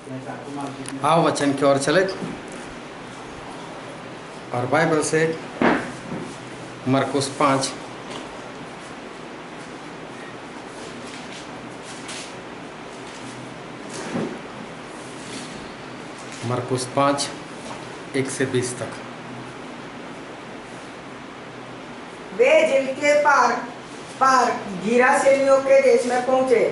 आओ वचन की ओर चले और बाइबल से मरकुस 5 मरकुस 5 1 से 20 तक। वे झील के पार पार गिरासेनियों के देश में पहुंचे।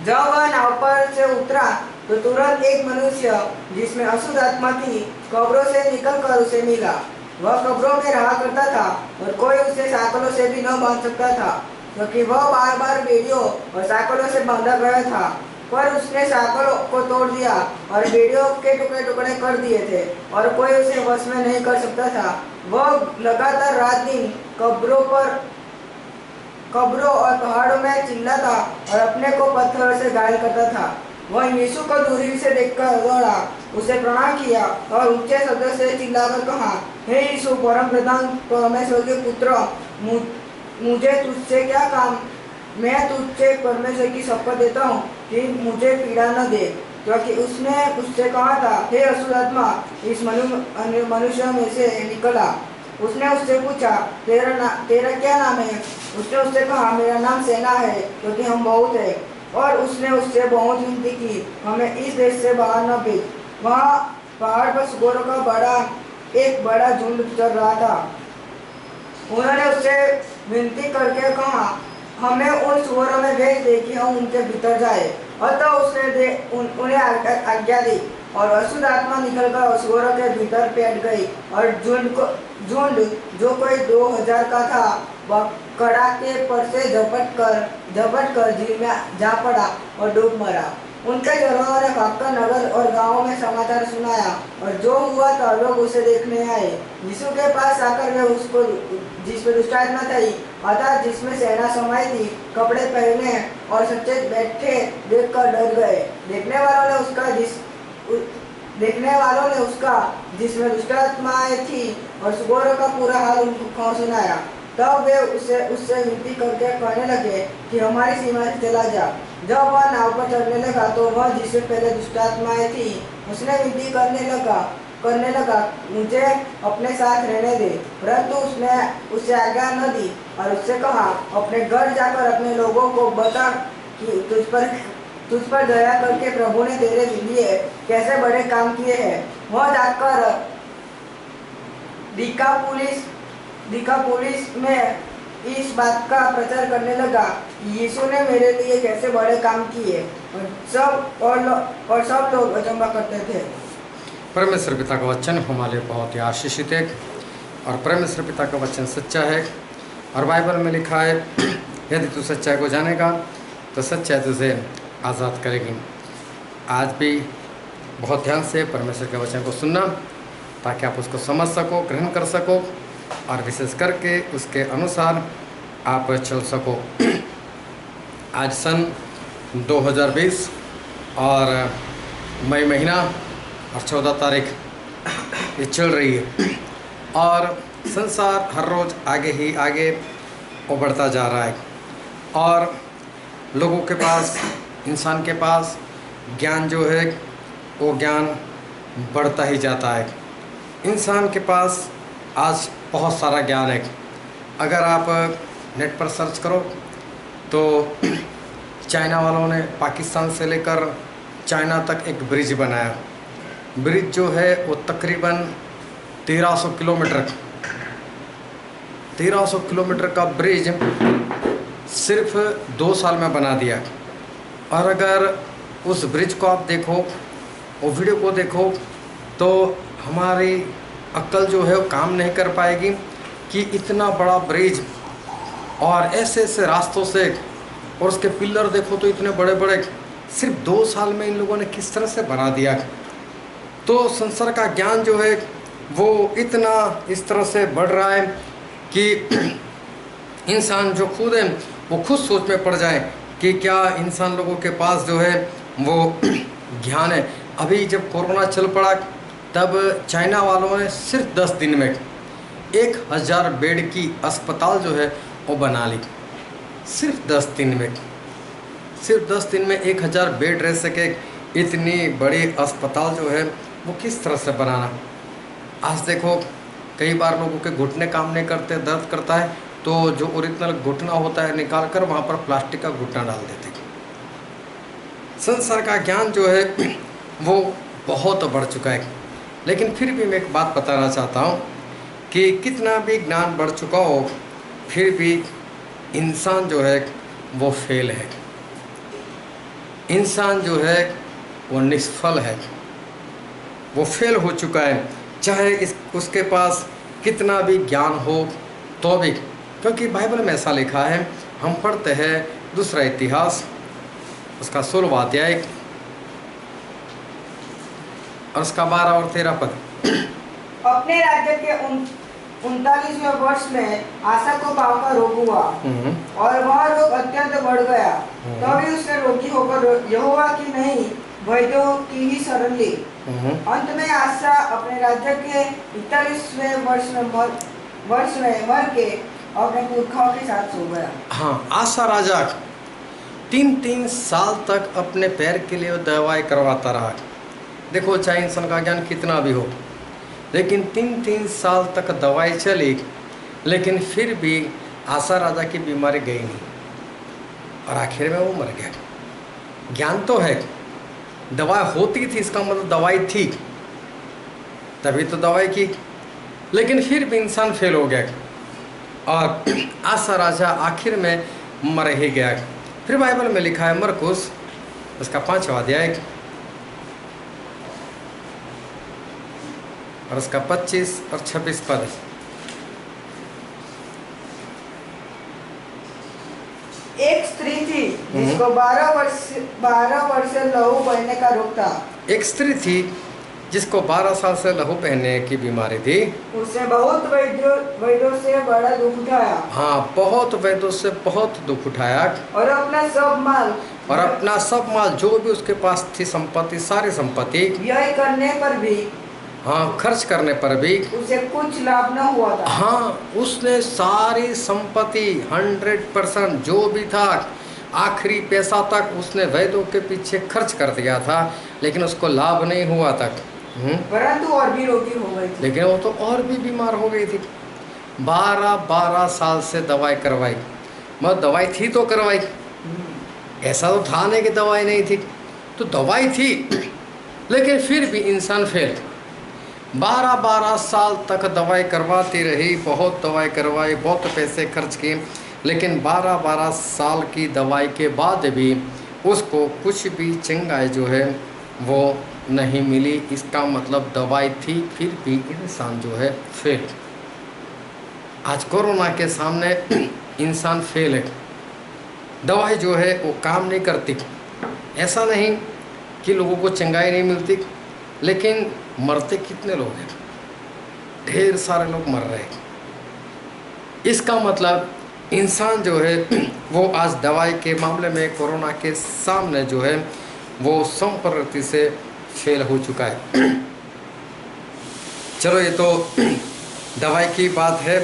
जब वह नाव पर से उतरा तो तुरंत एक मनुष्य जिसमें अशुद्ध आत्मा थी कब्रों से निकलकर उसे मिला। वह कब्रों में रहा करता था और कोई उसे साकलों से भी न बांध सकता था, क्योंकि वह बार बार बेड़ियों और साकलों से बांधा गया था। पर उसने साकलों को तोड़ दिया और बेड़ियों के टुकड़े टुकड़े कर दिए थे और कोई उसे वश में नहीं कर सकता था। वह लगातार रात दिन कब्रों और पहाड़ों में चिल्लाता और अपने को पत्थरों से घायल करता था। वह यीशु को दूरी से देखकर दौड़ा, उसे प्रणाम किया और ऊंचे शब्द से चिल्लाकर कहा, हे यीशु, परम प्रधान परमेश्वर के पुत्र, मुझे तुझसे क्या काम? मैं तुझसे परमेश्वर की शपथ देता हूँ कि मुझे पीड़ा न दे। क्योंकि उसने उससे कहा था, हे अशुद्ध आत्मा इस मनुष्य में से निकला। उसने उससे पूछा, तेरा क्या नाम है? उसने उससे कहा, मेरा नाम सेना है, क्योंकि हम बहुत है। और उसने उससे बहुत विनती की, हमें इस देश से बाहर न भेज। वहाँ पहाड़ पर सुअरों का एक बड़ा झुंड चल रहा था। उन्होंने उससे विनती करके कहा, हमें उन सुअरों में भेज दे कि हम उनके भीतर जाए। अतः उसने उन्हें आज्ञा दी और अशुद्ध आत्मा निकलकर सुअरों के भीतर बैठ गई और झुंड जो कोई 2000 का था वह कड़ाके पर से झपट कर झील में जा पड़ा और डूब मरा। उनके घरों ने भागकर नगर और गांवों में समाचार सुनाया और जो हुआ था लोग उसे देखने आए। यीशु के पास आकर वे उसको जिसमें दुष्ट आत्मा थी अर्थात जिसमें सेना समाई थी कपड़े पहने और सचेत बैठे देखकर डर गए। देखने वालों ने उसका जिसमें दुष्ट आत्माएं थी और सुअरों का पूरा हाल उनको सुनाया। तब वे उससे विनती करके कहने लगे कि हमारी सीमा से चला जा। जब वह नाव पर चढ़ने लगा तो वह जिससे पहले दुष्ट आत्माएं थी उसने विनती करने लगा मुझे अपने साथ रहने दे, परंतु उसने उसे आज्ञा न दी और उससे कहा, अपने घर जाकर अपने लोगों को बता कि तुझ पर दया करके प्रभु ने तेरे लिए कैसे बड़े काम किए हैं। वह जाकर दिकापुलिस में इस बात का प्रचार करने लगा कि यीशु ने मेरे लिए कैसे बड़े काम किए और सब लोग अचंभा करते थे। परमेश्वर पिता का वचन हमारे लिए बहुत ही आशीषित है और परमेश्वर पिता का वचन सच्चा है। और बाइबल में लिखा है, यदि तू सच्चाई को जानेगा तो सच्चाई तुझे आज़ाद करेगी। आज भी बहुत ध्यान से परमेश्वर के वचन को सुनना ताकि आप उसको समझ सको, ग्रहण कर सको और विशेष करके उसके अनुसार आप चल सको। आज सन 2020 और मई महीना और 14 तारीख ये चल रही है और संसार हर रोज़ आगे ही आगे बढ़ता जा रहा है और लोगों के पास, इंसान के पास ज्ञान जो है वो ज्ञान बढ़ता ही जाता है। इंसान के पास आज बहुत सारा ज्ञान है। अगर आप नेट पर सर्च करो तो चाइना वालों ने पाकिस्तान से लेकर चाइना तक एक ब्रिज बनाया। ब्रिज जो है वो तकरीबन 1300 किलोमीटर का ब्रिज सिर्फ 2 साल में बना दिया। और अगर उस ब्रिज को आप देखो, वो वीडियो को देखो, तो हमारी अक्ल जो है वो काम नहीं कर पाएगी कि इतना बड़ा ब्रिज और ऐसे ऐसे रास्तों से, और उसके पिलर देखो तो इतने बड़े बड़े, सिर्फ 2 साल में इन लोगों ने किस तरह से बना दिया। तो संसार का ज्ञान जो है वो इतना इस तरह से बढ़ रहा है कि इंसान जो खुद है वो खुद सोच में पड़ जाए कि क्या इंसान लोगों के पास जो है वो ज्ञान है। अभी जब कोरोना चल पड़ा तब चाइना वालों ने सिर्फ 10 दिन में 1000 बेड की अस्पताल जो है वो बना ली। सिर्फ 10 दिन में 1000 बेड रह सके इतनी बड़ी अस्पताल जो है वो किस तरह से बनाना। आज देखो कई बार लोगों के घुटने काम नहीं करते, दर्द करता है, तो जो ओरिजिनल घुटना होता है निकाल कर वहाँ पर प्लास्टिक का घुटना डाल देते। संसार का ज्ञान जो है वो बहुत बढ़ चुका है, लेकिन फिर भी मैं एक बात बताना चाहता हूँ कि कितना भी ज्ञान बढ़ चुका हो फिर भी इंसान जो है वो फेल है, इंसान जो है वो निष्फल है, वो फेल हो चुका है। चाहे उसके पास कितना भी ज्ञान हो तो भी, क्योंकि बाइबल में ऐसा लिखा है, हम पढ़ते हैं दूसरा इतिहास उसका 16वां अध्याय और उसका 12 और 13 पद। अपने राज्य के 39वें वर्ष में आशा को पाँव का रोग हुआ और वह रोग अत्यंत बढ़ गया। तभी उसने रोगी होकर यहोवा की नहीं वैद्यों की ही शरण ली। अंत में आशा अपने राज्य के 41वें वर्ष में मर के अपने पुरखाओं के साथ सो गया। हाँ, आशा राजा 3 साल तक अपने पैर के लिए दवाई करवाता रहा। देखो चाहे इंसान का ज्ञान कितना भी हो, लेकिन 3 साल तक दवाई चली, लेकिन फिर भी आशा राजा की बीमारी गई नहीं और आखिर में वो मर गया। ज्ञान तो है, दवाई होती थी, इसका मतलब दवाई थी, तभी तो दवाई की, लेकिन फिर भी इंसान फेल हो गया और आशा राजा आखिर में मर ही गया। फिर बाइबल में लिखा है मरकुस उसका 5वां अध्याय और उसका 25 और 26 पद। एक स्त्री थी जिसको 12 वर्ष से लहू बहने का रोग था। एक स्त्री थी जिसको 12 साल से लहू बहने की बीमारी थी। उसने बहुत वैद्यों से बड़ा दुख उठाया। हाँ, बहुत वैद्यों से बहुत दुख उठाया और अपना सब माल जो भी उसके पास थी संपत्ति, सारी संपत्ति यही करने पर भी, हाँ, खर्च करने पर भी उसे कुछ लाभ न हुआ था। हाँ, उसने सारी संपत्ति 100% जो भी था, आखिरी पैसा तक उसने वैद्यों के पीछे खर्च कर दिया था, लेकिन उसको लाभ नहीं हुआ तक। परंतु और भी रोगी हो गई थी। लेकिन वो तो और भी बीमार हो गई थी। 12 साल से दवाई करवाई, मतलब दवाई थी तो करवाई, ऐसा तो था नहीं कि दवाई नहीं थी, तो दवाई थी, लेकिन फिर भी इंसान फेल। 12 साल तक दवाई करवाती रही, बहुत दवाई करवाई, बहुत पैसे खर्च किए, लेकिन 12 साल की दवाई के बाद भी उसको कुछ भी चंगाई जो है वो नहीं मिली। इसका मतलब दवाई थी, फिर भी इंसान जो है फेल। आज कोरोना के सामने इंसान फेल है, दवाई जो है वो काम नहीं करती। ऐसा नहीं कि लोगों को चंगाई नहीं मिलती, लेकिन मरते कितने लोग हैं, ढेर सारे लोग मर रहे हैं। इसका मतलब इंसान जो है वो आज दवाई के मामले में कोरोना के सामने जो है वो संप्रति से फेल हो चुका है। चलो ये तो दवाई की बात है,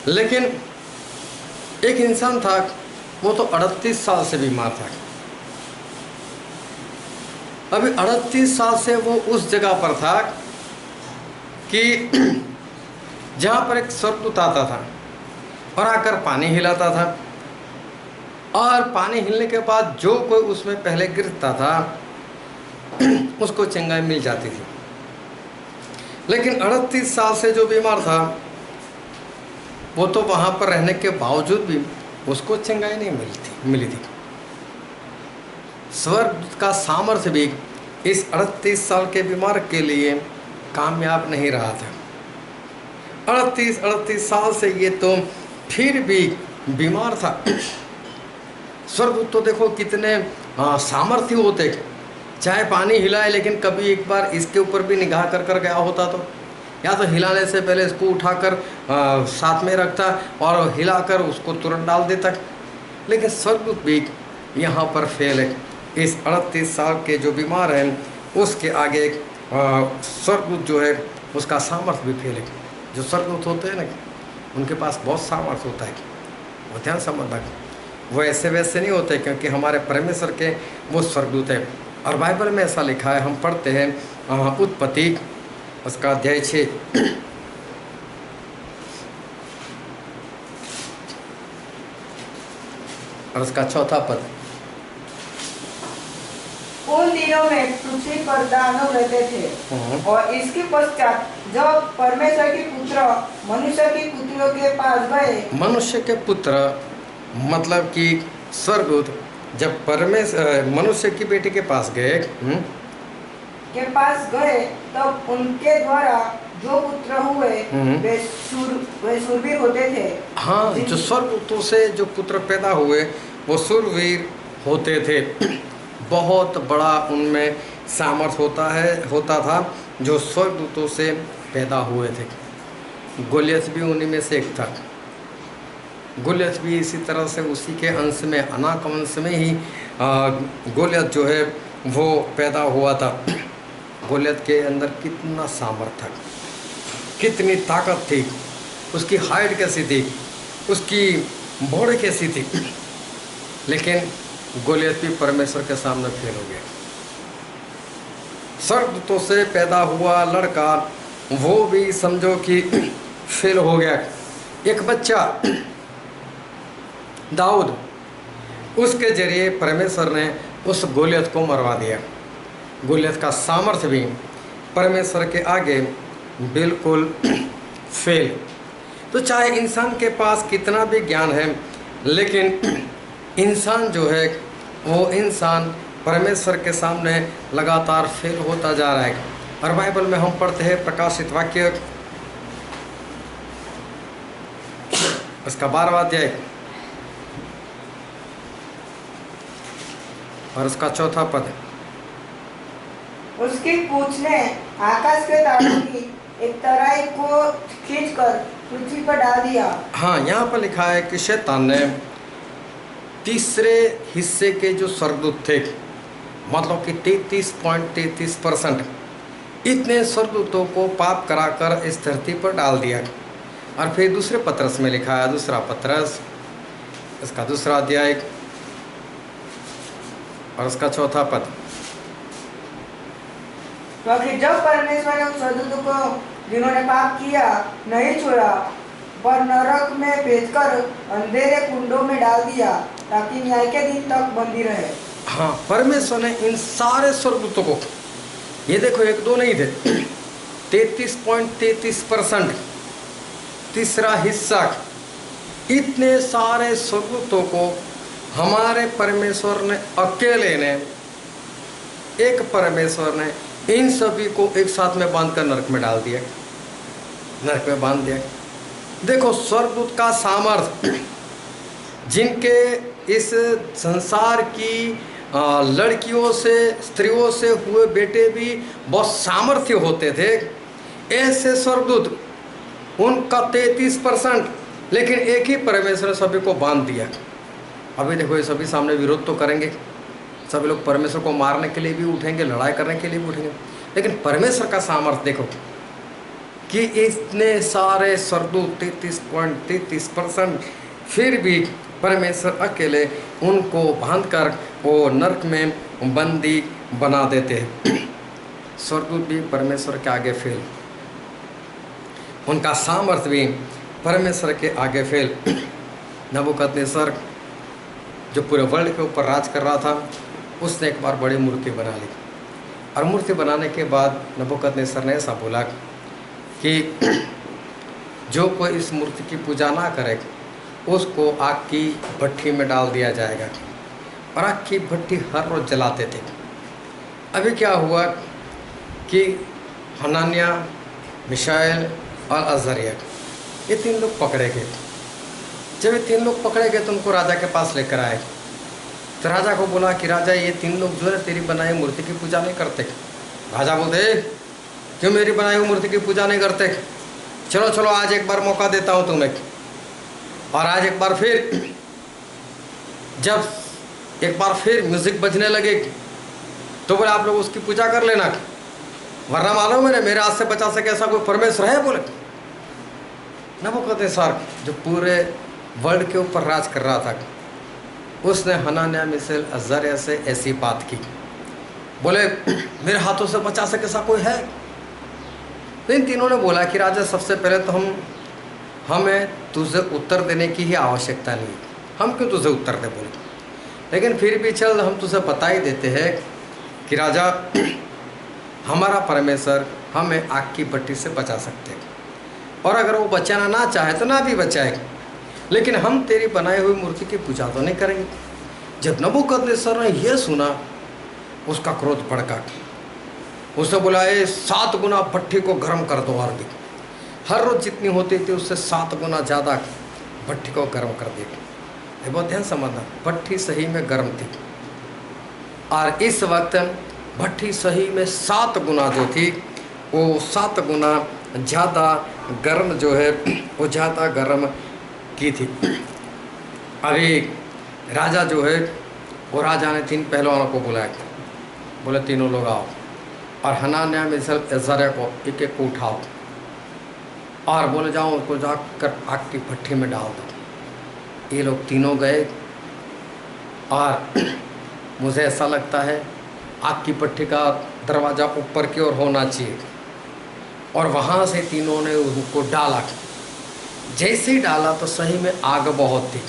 लेकिन एक इंसान था, वो तो 38 साल से बीमार था। अभी 38 साल से वो उस जगह पर था कि जहाँ पर एक स्वर्गदूत आता था और आकर पानी हिलाता था, और पानी हिलने के बाद जो कोई उसमें पहले गिरता था उसको चंगाई मिल जाती थी। लेकिन 38 साल से जो बीमार था वो तो वहाँ पर रहने के बावजूद भी उसको चंगाई नहीं मिली थी। स्वर्गदूत का सामर्थ्य भी इस 38 साल के बीमार के लिए कामयाब नहीं रहा था। 38 साल से ये तो फिर भी बीमार था। स्वर्गदूत तो देखो कितने सामर्थ्य होते, चाहे पानी हिलाए, लेकिन कभी एक बार इसके ऊपर भी निगाह कर गया होता तो, या तो हिलाने से पहले इसको उठाकर साथ में रखता और हिलाकर उसको तुरंत डाल देता। लेकिन स्वर्गदूत भी यहाँ पर फेल है। इस 38 साल के जो बीमार हैं उसके आगे स्वर्गदूत जो है उसका सामर्थ्य भी फेल है। जो स्वर्गदूत होते हैं ना, उनके पास बहुत सामर्थ्य होता है, वो ध्यान समझना, वो ऐसे वैसे नहीं होते, क्योंकि हमारे परमेश्वर के वो स्वर्गदूत है। और बाइबल में ऐसा लिखा है, हम पढ़ते हैं उत्पत्ति उसका अध्याय 6 और उसका 4था पद। उन दिनों में पृथ्वी पर दानव रहते थे और इसके पश्चात जब परमेश्वर के पुत्र मनुष्य की पुत्रियों के पास गए, मनुष्य के पुत्र मतलब कि स्वर्गदूत जब मनुष्य की बेटी के पास गए तब उनके द्वारा जो पुत्र हुए वे शूरवीर होते थे। हाँ, जो स्वर्गदूतों से जो पुत्र पैदा हुए वो शूरवीर होते थे। बहुत बड़ा उनमें सामर्थ होता था जो स्वर्गदूतों से पैदा हुए थे। गोलियत भी उन्हीं में से एक था। गोलियत भी इसी तरह से उसी के अंश में, अनाक वंश में ही गोलियत जो है वो पैदा हुआ था। गोलियत के अंदर कितना सामर्थ था, कितनी ताकत थी, उसकी हाइट कैसी थी, उसकी बॉडी कैसी थी, लेकिन गोलियत भी परमेश्वर के सामने फेल हो गया। स्वर्गदूतों से पैदा हुआ लड़का वो भी समझो कि फेल हो गया। एक बच्चा दाऊद, उसके जरिए परमेश्वर ने उस गोलियत को मरवा दिया। गोलियत का सामर्थ्य भी परमेश्वर के आगे बिल्कुल फेल। तो चाहे इंसान के पास कितना भी ज्ञान है, लेकिन इंसान जो है वो इंसान परमेश्वर के सामने लगातार फेल होता जा रहा है। और बाइबल में हम पढ़ते हैं प्रकाशित वाक्य उसका 12वां अध्याय और उसका 4था पद। उसकी पूंछ ने आकाश के तारों की एक तराई को खींचकर पृथ्वी पर डाल दिया। हाँ, यहाँ पर लिखा है कि शैतान ने तीसरे हिस्से के जो स्वर्गदूत थे, मतलब कि 33.33% इतने स्वर्गदूतों को पाप कराकर इस धरती पर डाल दिया। और फिर दूसरे पत्रस में लिखा है, दूसरा पत्रस इसका 2 अध्याय और उसका 4था पद। क्योंकि जब परमेश्वर ने उन स्वर्गदूतों को जिन्होंने पाप किया नहीं छोड़ा पर नरक में भेजकर अंधेरे कुंडों में डाल दिया ताकि न्याय के दिन तक बंदी रहे। हाँ, परमेश्वर ने इन सारे स्वर्गदूतों को, ये देखो एक दो नहीं थे, 33.33% तीसरा हिस्सा, इतने सारे स्वर्गदूतों को हमारे परमेश्वर ने अकेले ने, एक परमेश्वर ने इन सभी को एक साथ में बांधकर नरक में डाल दिया, नरक में बांध दिया। देखो स्वर्गदूत का सामर्थ्य, जिनके इस संसार की लड़कियों से, स्त्रियों से हुए बेटे भी बहुत सामर्थ्य होते थे, ऐसे स्वर्गदूत उनका 33%, लेकिन एक ही परमेश्वर ने सभी को बांध दिया। अभी देखो ये सभी सामने विरोध तो करेंगे, सभी लोग परमेश्वर को मारने के लिए भी उठेंगे, लड़ाई करने के लिए भी उठेंगे, लेकिन परमेश्वर का सामर्थ्य देखो कि इतने सारे स्वर्गदूत 33.33%, फिर भी परमेश्वर अकेले उनको बांधकर वो नरक में बंदी बना देते हैं। स्वर्गदूत भी परमेश्वर के आगे फेल, उनका सामर्थ्य भी परमेश्वर के आगे फेल। नबूकदनेस्सर जो पूरे वर्ल्ड के ऊपर राज कर रहा था, उसने एक बार बड़ी मूर्ति बना ली, और मूर्ति बनाने के बाद नबूकदनेस्सर ने ऐसा बोला कि जो कोई इस मूर्ति की पूजा ना करे उसको आग की भट्टी में डाल दिया जाएगा। और आग की भट्टी हर रोज़ जलाते थे। अभी क्या हुआ कि हनान्या, मिशाएल और अज़रिया, ये 3 लोग पकड़े गए। जब ये 3 लोग पकड़े गए तो उनको राजा के पास लेकर आए। तो राजा को बोला कि राजा ये 3 लोग जो है तेरी बनाई मूर्ति की पूजा नहीं करते। राजा बोलते क्यों मेरी बनाई हुई मूर्ति की पूजा नहीं करते? चलो चलो आज एक बार मौका देता हूँ तुम्हें। और आज एक बार फिर, जब एक बार फिर म्यूज़िक बजने लगे तो बोले आप लोग उसकी पूजा कर लेना, वरना मालूम है मेरे हाथ से बचा सके ऐसा कोई परमेश्वर है? बोले नबूकदनेस्सर जो पूरे वर्ल्ड के ऊपर राज कर रहा था, उसने हनान्या, मिशाएल, अज़रिया से ऐसी बात की बोले मेरे हाथों से बचा सके ऐसा कोई है? तो इन तीनों ने बोला कि राजा सबसे पहले तो हमें तुझे उत्तर देने की ही आवश्यकता नहीं, हम क्यों तुझे उत्तर दे बोले, लेकिन फिर भी चल हम तुझे बता ही देते हैं कि राजा हमारा परमेश्वर हमें आग की भट्टी से बचा सकते हैं, और अगर वो बचाना ना चाहे तो ना भी बचाए, लेकिन हम तेरी बनाई हुई मूर्ति की पूजा तो नहीं करेंगे। जब नबूकदनेस्सर ने यह सुना, उसका क्रोध भड़का, उसने बोला 7 गुना भट्टी को गर्म कर दो, और भी हर रोज जितनी होती थी उससे 7 गुना ज़्यादा भट्टी को गर्म कर दी। ये बहुत ध्यान समझना, भट्टी सही में गर्म थी, और इस वक्त भट्टी सही में 7 गुना जो थी वो 7 गुना ज़्यादा गर्म जो है वो ज़्यादा गर्म की थी। अभी राजा जो है वो राजा ने 3 पहलवानों को बुलाया, बोले तीनों लोग आओ, और हनान्याह मिसाएल अज़र्याह को एक एक को उठाओ, और बोले जाओ उनको जाकर आग की भट्टी में डाल दो। ये लोग तीनों गए, और मुझे ऐसा लगता है आग की भट्टी का दरवाज़ा ऊपर की ओर होना चाहिए, और वहाँ से तीनों ने उनको डाला। जैसे ही डाला तो सही में आग बहुत थी।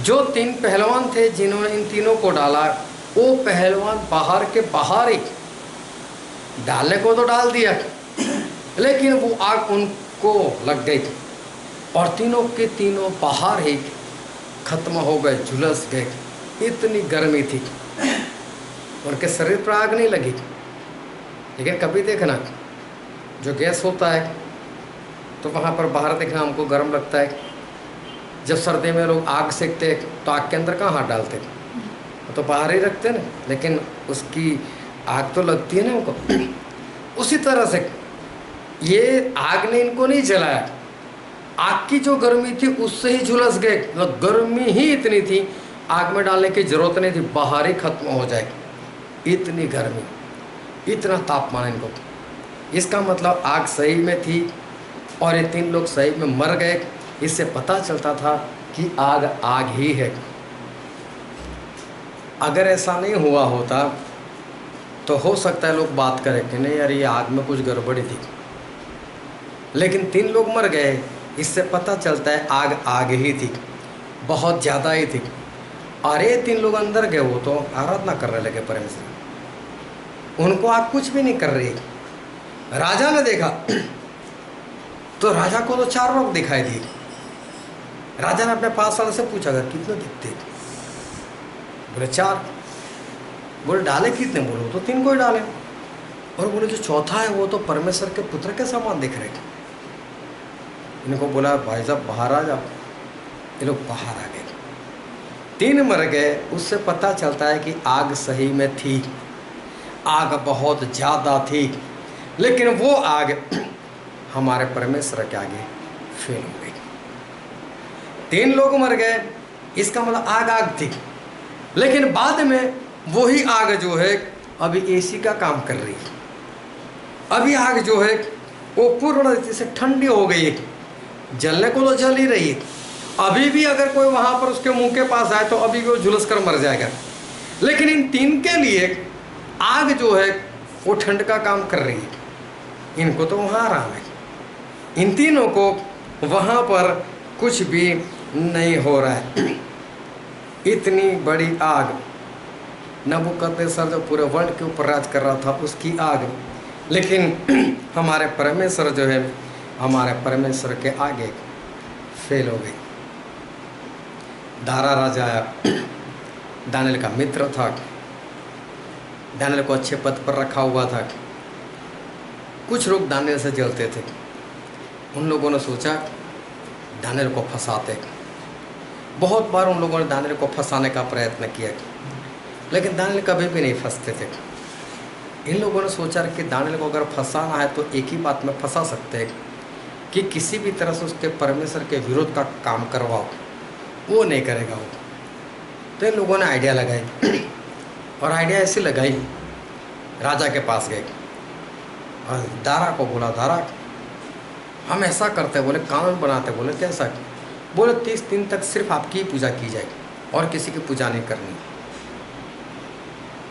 जो 3 पहलवान थे जिन्होंने इन तीनों को डाला, वो पहलवान बाहर के बाहर ही, डालने को तो डाल दिया लेकिन वो आग उनको लग गई, और तीनों के तीनों बाहर ही खत्म हो गए, झुलस गए। इतनी गर्मी थी, उनके शरीर पर आग नहीं लगी। लेकिन कभी देखना, जो गैस होता है तो वहाँ पर बाहर देखना हमको गर्म लगता है। जब सर्दी में लोग आग सेकते तो आग के अंदर कहाँ हाथ डालते, तो बाहर ही रखते ना, लेकिन उसकी आग तो लगती है ना उनको। उसी तरह से ये आग ने इनको नहीं जलाया, आग की जो गर्मी थी उससे ही झुलस गए। मतलब गर्मी ही इतनी थी, आग में डालने की जरूरत नहीं थी, बाहर ही खत्म हो जाए। इतनी गर्मी, इतना तापमान इनको। इसका मतलब आग सही में थी, और ये 3 लोग सही में मर गए। इससे पता चलता था कि आग आग ही है। अगर ऐसा नहीं हुआ होता तो हो सकता है लोग बात करें कि नहीं यार ये आग में कुछ गड़बड़ी थी, लेकिन 3 लोग मर गए, इससे पता चलता है आग आग ही थी, बहुत ज़्यादा ही थी। और ये 3 लोग अंदर गए, वो तो आराधना करने लगे परमेश्वर, उनको आग कुछ भी नहीं कर रही। राजा ने देखा तो राजा को तो 4 लोग दिखाई दिए। राजा ने अपने 5 साल से पूछा अगर कितने दिखते, बोले 4। बोले डाले कितने, बोलो तो 3 को ही डाले। और बोले जो चौथा है वो तो परमेश्वर के पुत्र के समान दिख रहे थे। इनको बोला भाई साहब बाहर आ जाओ। ये लोग बाहर आ गए, 3 मर गए। उससे पता चलता है कि आग सही में थी, आग बहुत ज़्यादा थी, लेकिन वो आग हमारे परमेश्वर के आगे फेल हो गई। 3 लोग मर गए, इसका मतलब आग आग थी, लेकिन बाद में वही आग जो है अभी एसी का काम कर रही है। अभी आग जो है वो पूर्ण रीति से ठंडी हो गई है, जलने को तो जल ही रही है। अभी भी अगर कोई वहाँ पर उसके मुंह के पास आए तो अभी वो झुलस कर मर जाएगा। लेकिन इन 3 के लिए आग जो है वो ठंड का काम कर रही है, इनको तो वहाँ आराम है। इन तीनों को वहाँ पर कुछ भी नहीं हो रहा है। इतनी बड़ी आग, नबूकदनेस्सर जो पूरे वर्ल्ड के ऊपर राज कर रहा था उसकी आग, लेकिन हमारे परमेश्वर जो है हमारे परमेश्वर के आगे फेल हो गई। दारा राजा आया, दानिएल का मित्र था, दानिएल को अच्छे पद पर रखा हुआ था। कुछ लोग दानिएल से जलते थे, उन लोगों ने सोचा दानिएल को फंसाते। बहुत बार उन लोगों ने दानिएल को फंसाने का प्रयत्न किया, लेकिन दानिएल कभी भी नहीं फंसते थे। इन लोगों ने सोचा कि दानिएल को अगर फंसाना है तो एक ही बात में फंसा सकते हैं कि किसी भी तरह से उसके परमेश्वर के विरोध का काम करवाओ, वो नहीं करेगा वो। तो इन लोगों ने आइडिया लगाई, और आइडिया ऐसी लगाई, राजा के पास गए और दारा को बोला, दारा हम ऐसा करते, बोले कानून बनाते। बोले कैसा? बोले 30 दिन तक सिर्फ आपकी ही पूजा की जाएगी और किसी की पूजा नहीं करनी।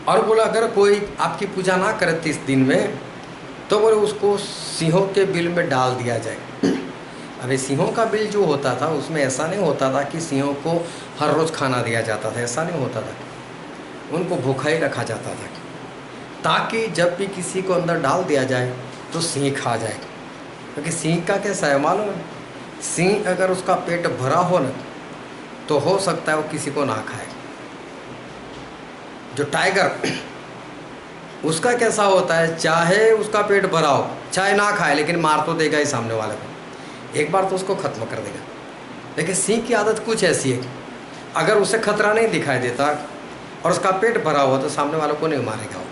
और बोला अगर कोई आपकी पूजा ना करे 30 दिन में तो बोले उसको सिंहों के बिल में डाल दिया जाए। अभी सिंहों का बिल जो होता था उसमें ऐसा नहीं होता था कि सिंहों को हर रोज़ खाना दिया जाता था, ऐसा नहीं होता था, उनको भूखा ही रखा जाता था ताकि जब भी किसी को अंदर डाल दिया जाए तो सिंह खा जाए। क्योंकि सिंह का कैसा है मालूम है, सिंह अगर उसका पेट भरा हो ना तो हो सकता है वो किसी को ना खाए। जो टाइगर उसका कैसा होता है, चाहे उसका पेट भरा हो चाहे ना खाए लेकिन मार तो देगा ही सामने वाले को, एक बार तो उसको ख़त्म कर देगा। लेकिन सिंह की आदत कुछ ऐसी है, अगर उसे खतरा नहीं दिखाई देता और उसका पेट भरा हुआ तो सामने वालों को नहीं मारेगा वो।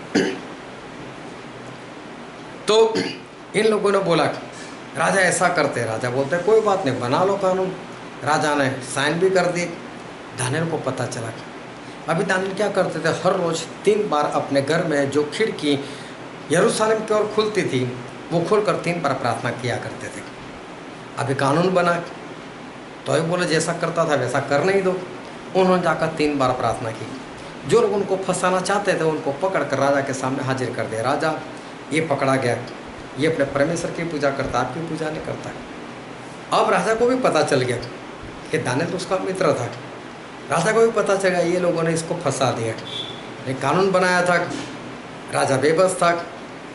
तो इन लोगों ने बोला राजा ऐसा करते, राजा बोलते कोई बात नहीं बना लो कानून। राजा ने साइन भी कर दी। दानियल को पता चला। अभी दानियल क्या करते थे, हर रोज़ 3 बार अपने घर में जो खिड़की यरूशलेम की ओर खुलती थी वो खोलकर 3 बार प्रार्थना किया करते थे। अभी कानून बना तो ही बोले जैसा करता था वैसा कर नहीं दो। उन्होंने जाकर 3 बार प्रार्थना की। जो लोग उनको फंसाना चाहते थे उनको पकड़ कर राजा के सामने हाजिर कर दिया। राजा ये पकड़ा गया, ये अपने परमेश्वर की पूजा करता, आपकी पूजा नहीं करता। अब राजा को भी पता चल गया कि दानियल तो उसका मित्र था। राजा को भी पता चला ये लोगों ने इसको फंसा दिया। एक कानून बनाया था, राजा बेबस था।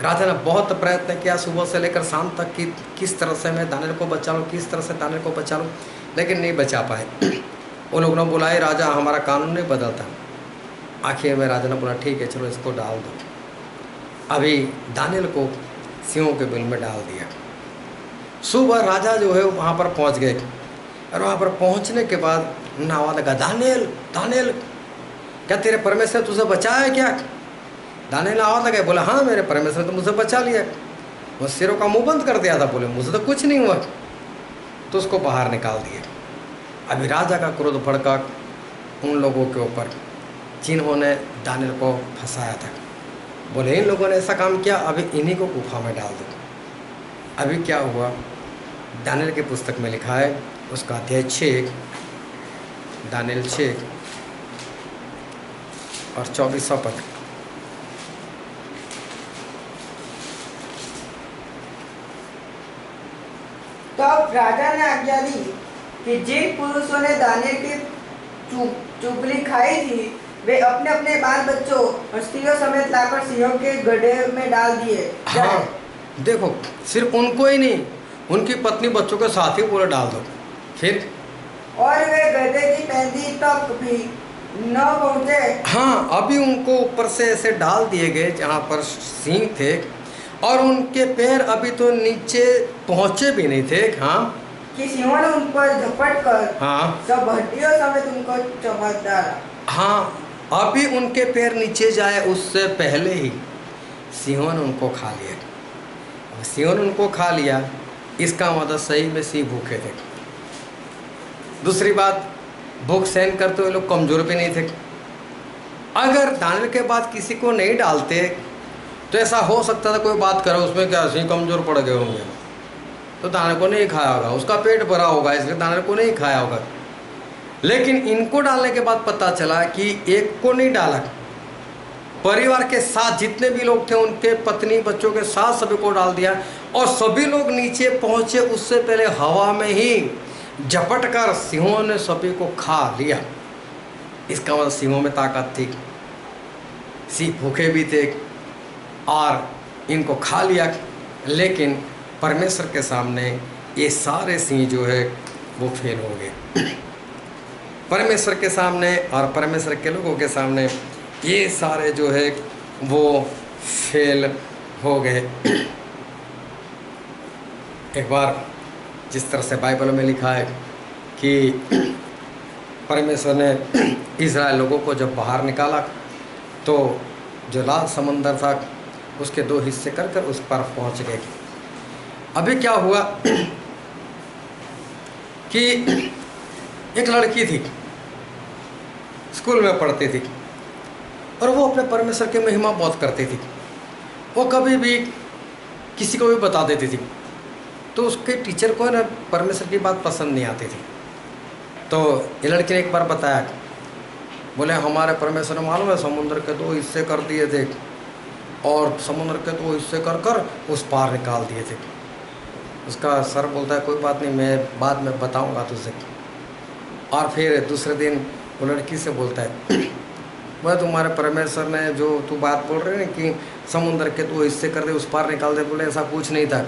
राजा ने बहुत प्रयत्न किया सुबह से लेकर शाम तक कि किस तरह से मैं दानियल को बचा लूँ, किस तरह से दानियल को बचा लूँ, लेकिन नहीं बचा पाए। वो लोग ने बोला राजा हमारा कानून नहीं बदलता। आखिर में राजा ने बोला ठीक है चलो इसको डाल दो। अभी दानियल को सिंहों के बिल में डाल दिया। सुबह राजा जो है वहाँ पर पहुँच गए और वहाँ पर पहुँचने के बाद आवाज़ लगा दानियल दानियल क्या तेरे परमेश्वर तुझे बचाया क्या? दानियल आवाज़ लगा, बोला हाँ मेरे परमेश्वर तो मुझे बचा लिया। वो सिरों का मुंह बंद कर दिया था, बोले मुझे तो कुछ नहीं हुआ। तो उसको बाहर निकाल दिए। अभी राजा का क्रोध भड़का उन लोगों के ऊपर जिन्होंने दानियल को फंसाया था। बोले इन लोगों ने ऐसा काम किया, अभी इन्हीं को गुफा में डाल दो। अभी क्या हुआ, दानियल की पुस्तक में लिखा है उसका अध्याय 6, दानियल 6 और 24वां पद। तब राजा ने आज्ञा दी कि जिन पुरुषों ने दानियल की चुगली खाई थी वे अपने अपने बाल बच्चों और स्त्रियों समेत लाकर सिंहों के गड्ढे में डाल दिए। हाँ देखो, सिर्फ उनको ही नहीं उनकी पत्नी बच्चों के साथ ही पूरा डाल दो। फिर और वे गड्ढे की पैंदी तक भी न पहुँचे। हाँ अभी उनको ऊपर से ऐसे डाल दिए गए जहाँ पर सिंह थे और उनके पैर अभी तो नीचे पहुँचे भी नहीं थे। हाँ कि सिंहों ने उन पर झपट कर हाँ सब हड्डियों समेत उनको चबा डाला। हाँ अभी उनके पैर नीचे जाए उससे पहले ही सिंहों ने उनको खा लिया। अब सिंहों ने उनको खा लिया इसका मतलब सही में सिंह भूखे थे। दूसरी बात, भूख सहन करते हुए लोग कमज़ोर भी नहीं थे। अगर दानियल के बाद किसी को नहीं डालते तो ऐसा हो सकता था कोई बात करे उसमें क्या सिंह कमज़ोर पड़ गए होंगे तो दानियल को नहीं खाया होगा, उसका पेट भरा होगा इसलिए दानियल को नहीं खाया होगा। लेकिन इनको डालने के बाद पता चला कि एक को नहीं डाला, परिवार के साथ जितने भी लोग थे उनके पत्नी बच्चों के साथ सभी को डाल दिया और सभी लोग नीचे पहुंचे उससे पहले हवा में ही झपट कर सिंहों ने सभी को खा लिया। इसका मतलब सिंहों में ताकत थी, सिंह भूखे भी थे और इनको खा लिया। लेकिन परमेश्वर के सामने ये सारे सिंह जो है वो फेल हो गए। परमेश्वर के सामने और परमेश्वर के लोगों के सामने ये सारे जो है वो फेल हो गए। एक बार जिस तरह से बाइबल में लिखा है कि परमेश्वर ने इज़राइल लोगों को जब बाहर निकाला तो जो लाल समंदर था उसके 2 हिस्से कर कर उस पर पहुंच गए। अभी क्या हुआ कि एक लड़की थी, स्कूल में पढ़ती थी और वो अपने परमेश्वर की महिमा बहुत करती थी। वो कभी भी किसी को भी बता देती थी तो उसके टीचर को ना परमेश्वर की बात पसंद नहीं आती थी। तो ये लड़की ने एक बार बताया, बोले हमारे परमेश्वर ने मालूम है समुद्र के 2 हिस्से कर दिए थे और समुद्र के 2 हिस्से कर कर उस पार निकाल दिए थे। उसका सर बोलता है कोई बात नहीं, मैं बाद में बताऊंगा तुझे। और फिर दूसरे दिन वो लड़की से बोलता है वह तुम्हारे परमेश्वर ने जो तू बात बोल रहे हैं कि समुद्र के 2 हिस्से कर दे उस पार निकाल दे, बोले ऐसा कुछ नहीं था।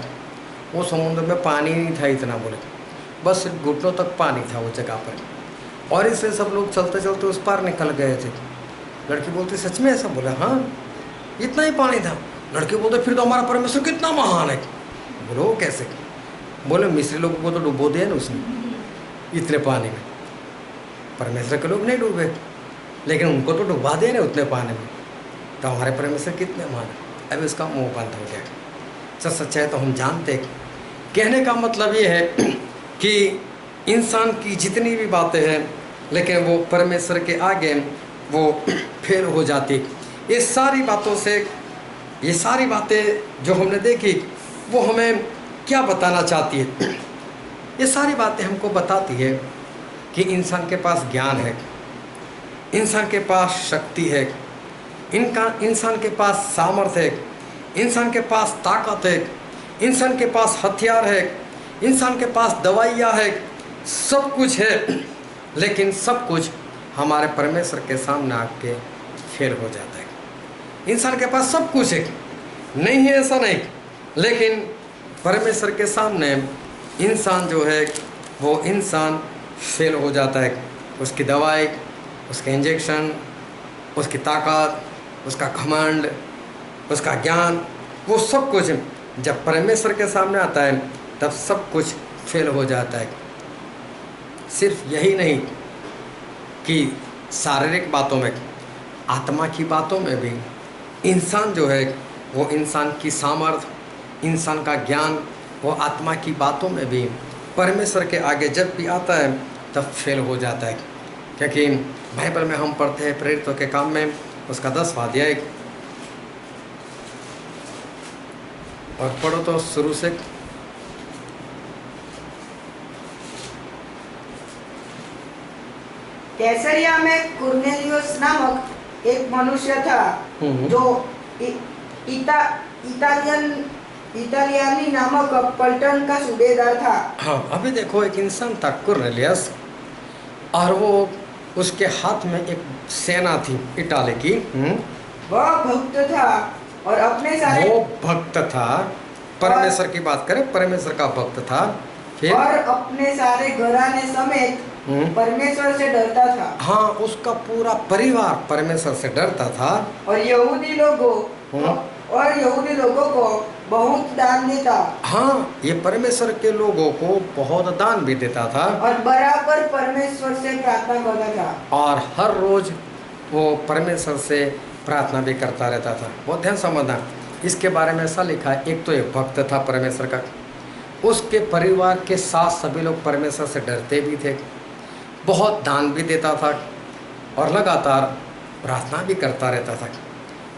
वो समुद्र में पानी नहीं था इतना, बोले बस घुटनों तक पानी था वो जगह पर, और इससे सब लोग चलते चलते उस पार निकल गए थे। लड़की बोलती सच में ऐसा? बोला हाँ इतना ही पानी था। लड़के बोलते फिर तो हमारा परमेश्वर कितना महान है। बोलो वो कैसे? बोले मिस्री लोगों को तो डुबो दिया ना उसने इतने पानी में, परमेश्वर के लोग नहीं डूबे, लेकिन उनको तो डुबा दिया ना उतने पानी में, तो हमारे परमेश्वर कितने महान है। अब इसका मुँह बंद हो गया। सच सच्चाई तो हम जानते। कहने का मतलब ये है कि इंसान की जितनी भी बातें हैं लेकिन वो परमेश्वर के आगे वो फेल हो जाती। ये सारी बातों से, ये सारी बातें जो हमने देखी वो हमें क्या बताना चाहती है? ये सारी बातें हमको बताती है कि इंसान के पास ज्ञान है, इंसान के पास शक्ति है, इंसान के पास सामर्थ्य है, इंसान के पास ताकत है, इंसान के पास हथियार है, इंसान के पास दवाइयाँ है, सब कुछ है, लेकिन सब कुछ हमारे परमेश्वर के सामने आके फेल हो जाता है। इंसान के पास सब कुछ है, नहीं है ऐसा नहीं, लेकिन परमेश्वर के सामने इंसान जो है वो इंसान फेल हो जाता है। उसकी दवाई, उसके इंजेक्शन, उसकी ताकत, उसका घमंड, उसका ज्ञान, वो सब कुछ जब परमेश्वर के सामने आता है तब सब कुछ फेल हो जाता है। सिर्फ यही नहीं कि शारीरिक बातों में, आत्मा की बातों में भी इंसान जो है वो इंसान की सामर्थ्य, इंसान का ज्ञान, वो आत्मा की बातों में भी परमेश्वर के आगे जब भी आता है तब फेल हो जाता है। क्योंकि बाइबल में हम पढ़ते हैं प्रेरितों के काम में उसका 10वां अध्याय, और पढ़ो तो शुरू से। कैसरिया में कुर्नेलियुस नामक एक मनुष्य था जो इतालियानी नामक पलटन का सूबेदार था। हाँ, अभी देखो एक इंसान था कुर्नेलियस, और वो उसके हाथ में एक सेना थी इटाली की। वह भक्त था और अपने सारे, वो भक्त था, परमेश्वर की बात करें, परमेश्वर का भक्त था। फिर और अपने सारे घराने समेत परमेश्वर से डरता था। हाँ, उसका पूरा परिवार परमेश्वर से डरता था। और यहूदी लोगों को बहुत दान देता। हाँ, ये परमेश्वर के लोगों को बहुत दान भी देता था और बराबर परमेश्वर से प्रार्थना करता था। और हर रोज वो परमेश्वर से प्रार्थना भी करता रहता था। बहुत ध्यान समझना, इसके बारे में ऐसा लिखा है, एक तो ये भक्त था परमेश्वर का, उसके परिवार के साथ सभी लोग परमेश्वर से डरते भी थे, बहुत दान भी देता था और लगातार प्रार्थना भी करता रहता था।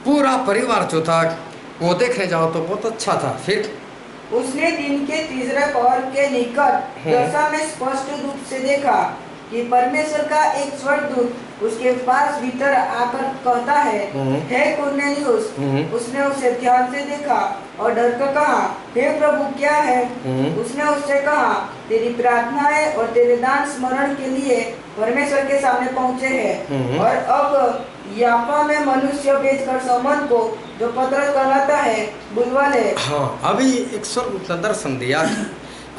पूरा परिवार जो था वो देखने जाओ तो बहुत अच्छा था। फिर उसने दिन के तीसरे पहर के निकट दशा में स्पष्ट रूप से देखा कि परमेश्वर का एक स्वर्गदूत उसके पास भीतर आकर कहता है, हे कुर्नेलियुस। उसने उसे ध्यान से देखा और डर कर कहा, हे प्रभु क्या है? उसने उससे कहा, तेरी प्रार्थनाएं और तेरे दान स्मरण के लिए परमेश्वर के सामने पहुँचे हैं, और अब याफा में मनुष्य भेजकर समन को जो पतरस कहलाता है बुलवा ले। हाँ, अभी एक स्वर्गदूत ने दर्शन दिया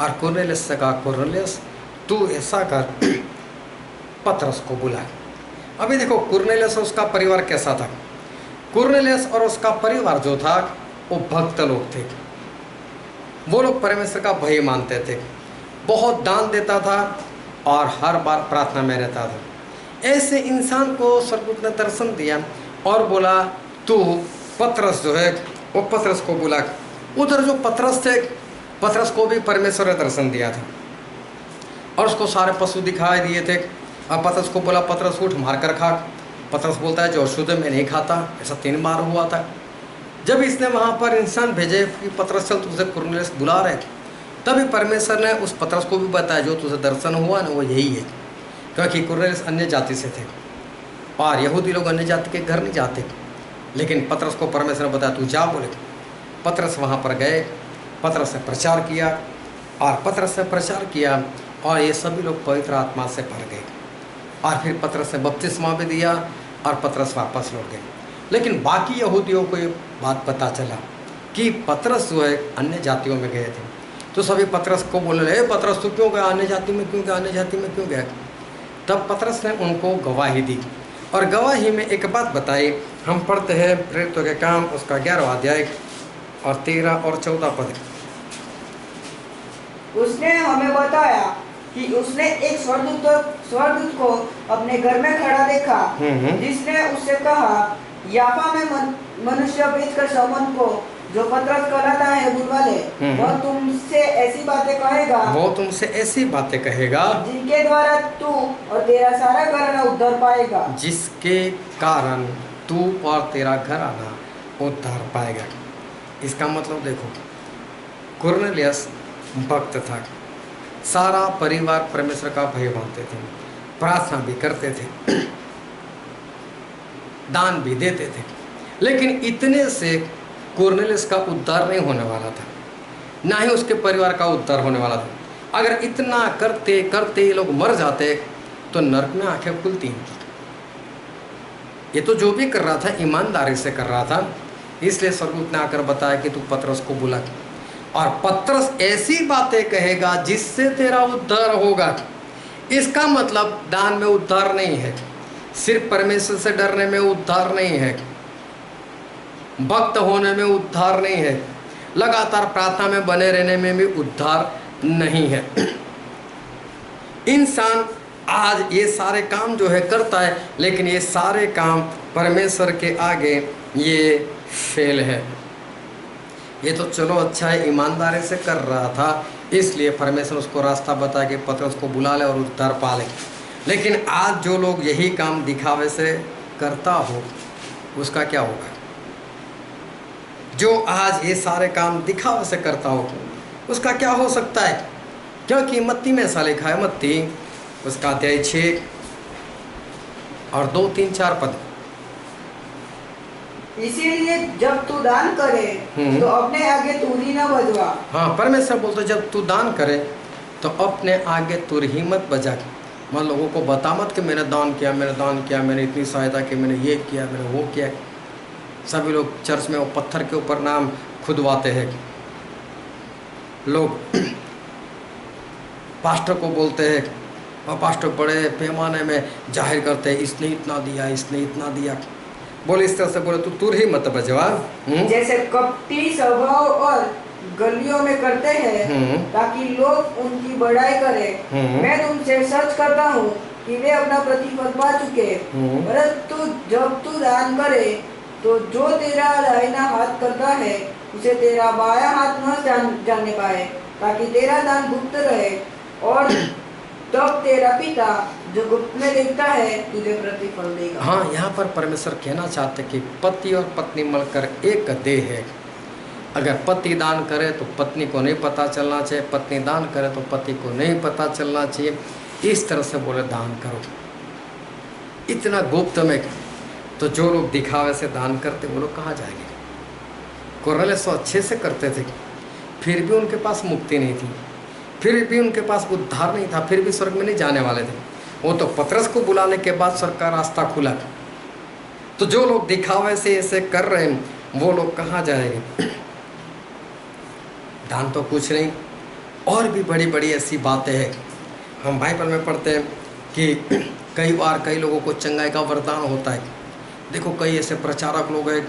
और कुर्नेलियस से कहा, कुर्नेलियस तू ऐसा कर, पतरस को बुला। अभी देखो कुर्नेलियस और उसका परिवार कैसा था। कुर्नेलियस और उसका परिवार जो था वो भक्त लोग थे, वो लोग परमेश्वर का भय मानते थे, बहुत दान देता था और हर बार प्रार्थना में रहता था। ऐसे इंसान को स्वर्गदूत ने दर्शन दिया और बोला, तू पतरस जो है वो पतरस को बुला। उधर जो पतरस थे, पतरस को भी परमेश्वर ने दर्शन दिया था और उसको सारे पशु दिखाई दिए थे। अब पतरस को बोला, पतरस उठ मार कर खा। पतरस बोलता है, जो अशुद्ध मैं नहीं खाता। ऐसा 3 बार हुआ था। जब इसने वहाँ पर इंसान भेजे कि पतरस चल तुझे कुर्नेलियस बुला रहे, तभी परमेश्वर ने उस पतरस को भी बताया, जो तुझे दर्शन हुआ ना वो यही है, क्योंकि कुर्नेलियस अन्य जाति से थे। और यहूदी लोग अन्य जाति के घर नहीं जाते, लेकिन पतरस को परमेश्वर ने बताया तू जा बोले। पतरस वहाँ पर गए, पतरस ने प्रचार किया और पतरस ने प्रचार किया और ये सभी लोग पवित्र आत्मा से भर गए। और फिर पतरस ने बपतिस्मा भी दिया और पतरस वापस लौट गए। लेकिन बाकी यहूदियों को ये बात पता चला कि पतरस जो है अन्य जातियों में गए थे, तो सभी पतरस को बोले हे पतरस तू क्यों गया, अन्य जाति में क्यों गया, अन्य जाति में क्यों गया। तब पतरस ने उनको गवाही दी और गवाही में एक बात बताई। हम पढ़ते हैं प्रेरितों के काम उसका 11वां अध्याय और 13 और 14 पद। उसने हमें बताया कि उसने एक स्वर्गदूत को अपने घर में खड़ा देखा, जिसने उससे कहा याफा में मनुष्य भेजकर शमौन को जो पतरस कहलाता है बुलवा ले, वह तुमसे ऐसी बातें कहेगा जिनके द्वारा तू और तेरा सारा घराना उद्धार पाएगा। जिसके कारण तू और तेरा घराना उद्धार पाएगा। इसका मतलब देखो, कुरनेलियस भक्त था, सारा परिवार परमेश्वर का भय मानते थे, प्रार्थना भी करते थे, दान भी देते थे, लेकिन इतने से कुरनेलियस का उद्धार नहीं होने वाला था, ना ही उसके परिवार का उद्धार होने वाला था। अगर इतना करते करते ये लोग मर जाते तो नरक में आंखें खुलती इनकी। ये तो जो भी कर रहा था ईमानदारी से कर रहा था, इसलिए स्वर्गदूत ने आकर बताया कि तू पतरस को बुला और पतरस ऐसी बातें कहेगा जिससे तेरा उद्धार होगा। इसका मतलब दान में उद्धार नहीं है, सिर्फ परमेश्वर से डरने में उद्धार नहीं है, भक्त होने में उद्धार नहीं है, लगातार प्रार्थना में बने रहने में भी उद्धार नहीं है। इंसान आज ये सारे काम जो है करता है, लेकिन ये सारे काम परमेश्वर के आगे ये फेल है। ये तो चलो अच्छा है, ईमानदारी से कर रहा था, इसलिए परमेश्वर उसको रास्ता बता के पतरस को बुला ले और उद्धार पा ले। लेकिन आज जो लोग यही काम दिखावे से करता हो, उसका क्या होगा? जो आज ये सारे काम दिखावे से करता हो, उसका क्या हो सकता है? क्योंकि मत्ती में ऐसा लिखा है, मत्ती उसका अध्याय 6 और 2, 3, 4 पद। इसीलिए जब तू दान करे तो अपने आगे तुरही न बजवा। हाँ, परमेश्वर बोलते जब तू दान करे तो अपने आगे तुरही मत बजा। मान लोगों को बता मत कि मैंने दान किया, मैंने इतनी सहायता की, मैंने ये किया, मैंने वो किया। सभी लोग चर्च में वो पत्थर के ऊपर नाम खुदवाते हैं। लोग पास्टर को बोलते हैं और पास्टर बड़े पैमाने में जाहिर करते हैं, इसने इतना दिया, इसने इतना दिया। बोले इस तरह से बोले, तू तुरही मत बजवा। जैसे कपटी स्वभाव और गलियों में करते हैं ताकि लोग उनकी बड़ाई करें। मैं तुमसे सच करता हूँ कि वे अपना प्रतिफल पा चुके। परंतु जब तू दान करे तो जो तेरा दाहिना हाथ करता है उसे तेरा बायां हाथ न जानने पाए, ताकि तेरा दान गुप्त रहे, और तब तेरा पिता जो गुप्त में देखता है तुझे प्रतिफल देगा। हाँ, यहाँ पर परमेश्वर कहना चाहते कि पति और पत्नी मिलकर एक देह है। अगर पति दान करे तो पत्नी को नहीं पता चलना चाहिए, पत्नी दान करे तो पति को नहीं पता चलना चाहिए। इस तरह से बोले दान करो इतना गुप्त में। तो जो लोग दिखावे से दान करते वो लोग कहाँ जाएंगे? कुरनेलियस अच्छे से करते थे, फिर भी उनके पास मुक्ति नहीं थी, फिर भी उनके पास उद्धार नहीं था, फिर भी स्वर्ग में नहीं जाने वाले थे। वो तो पतरस को बुलाने के बाद स्वर्ग का रास्ता खुला। तो जो लोग दिखावे से ऐसे कर रहे हैं वो लोग कहाँ जाएंगे? दान तो कुछ नहीं, और भी बड़ी बड़ी ऐसी बातें हैं। हम बाइबल में पढ़ते हैं कि कई बार कई लोगों को चंगाई का वरदान होता है। देखो, कई ऐसे प्रचारक लोग हैं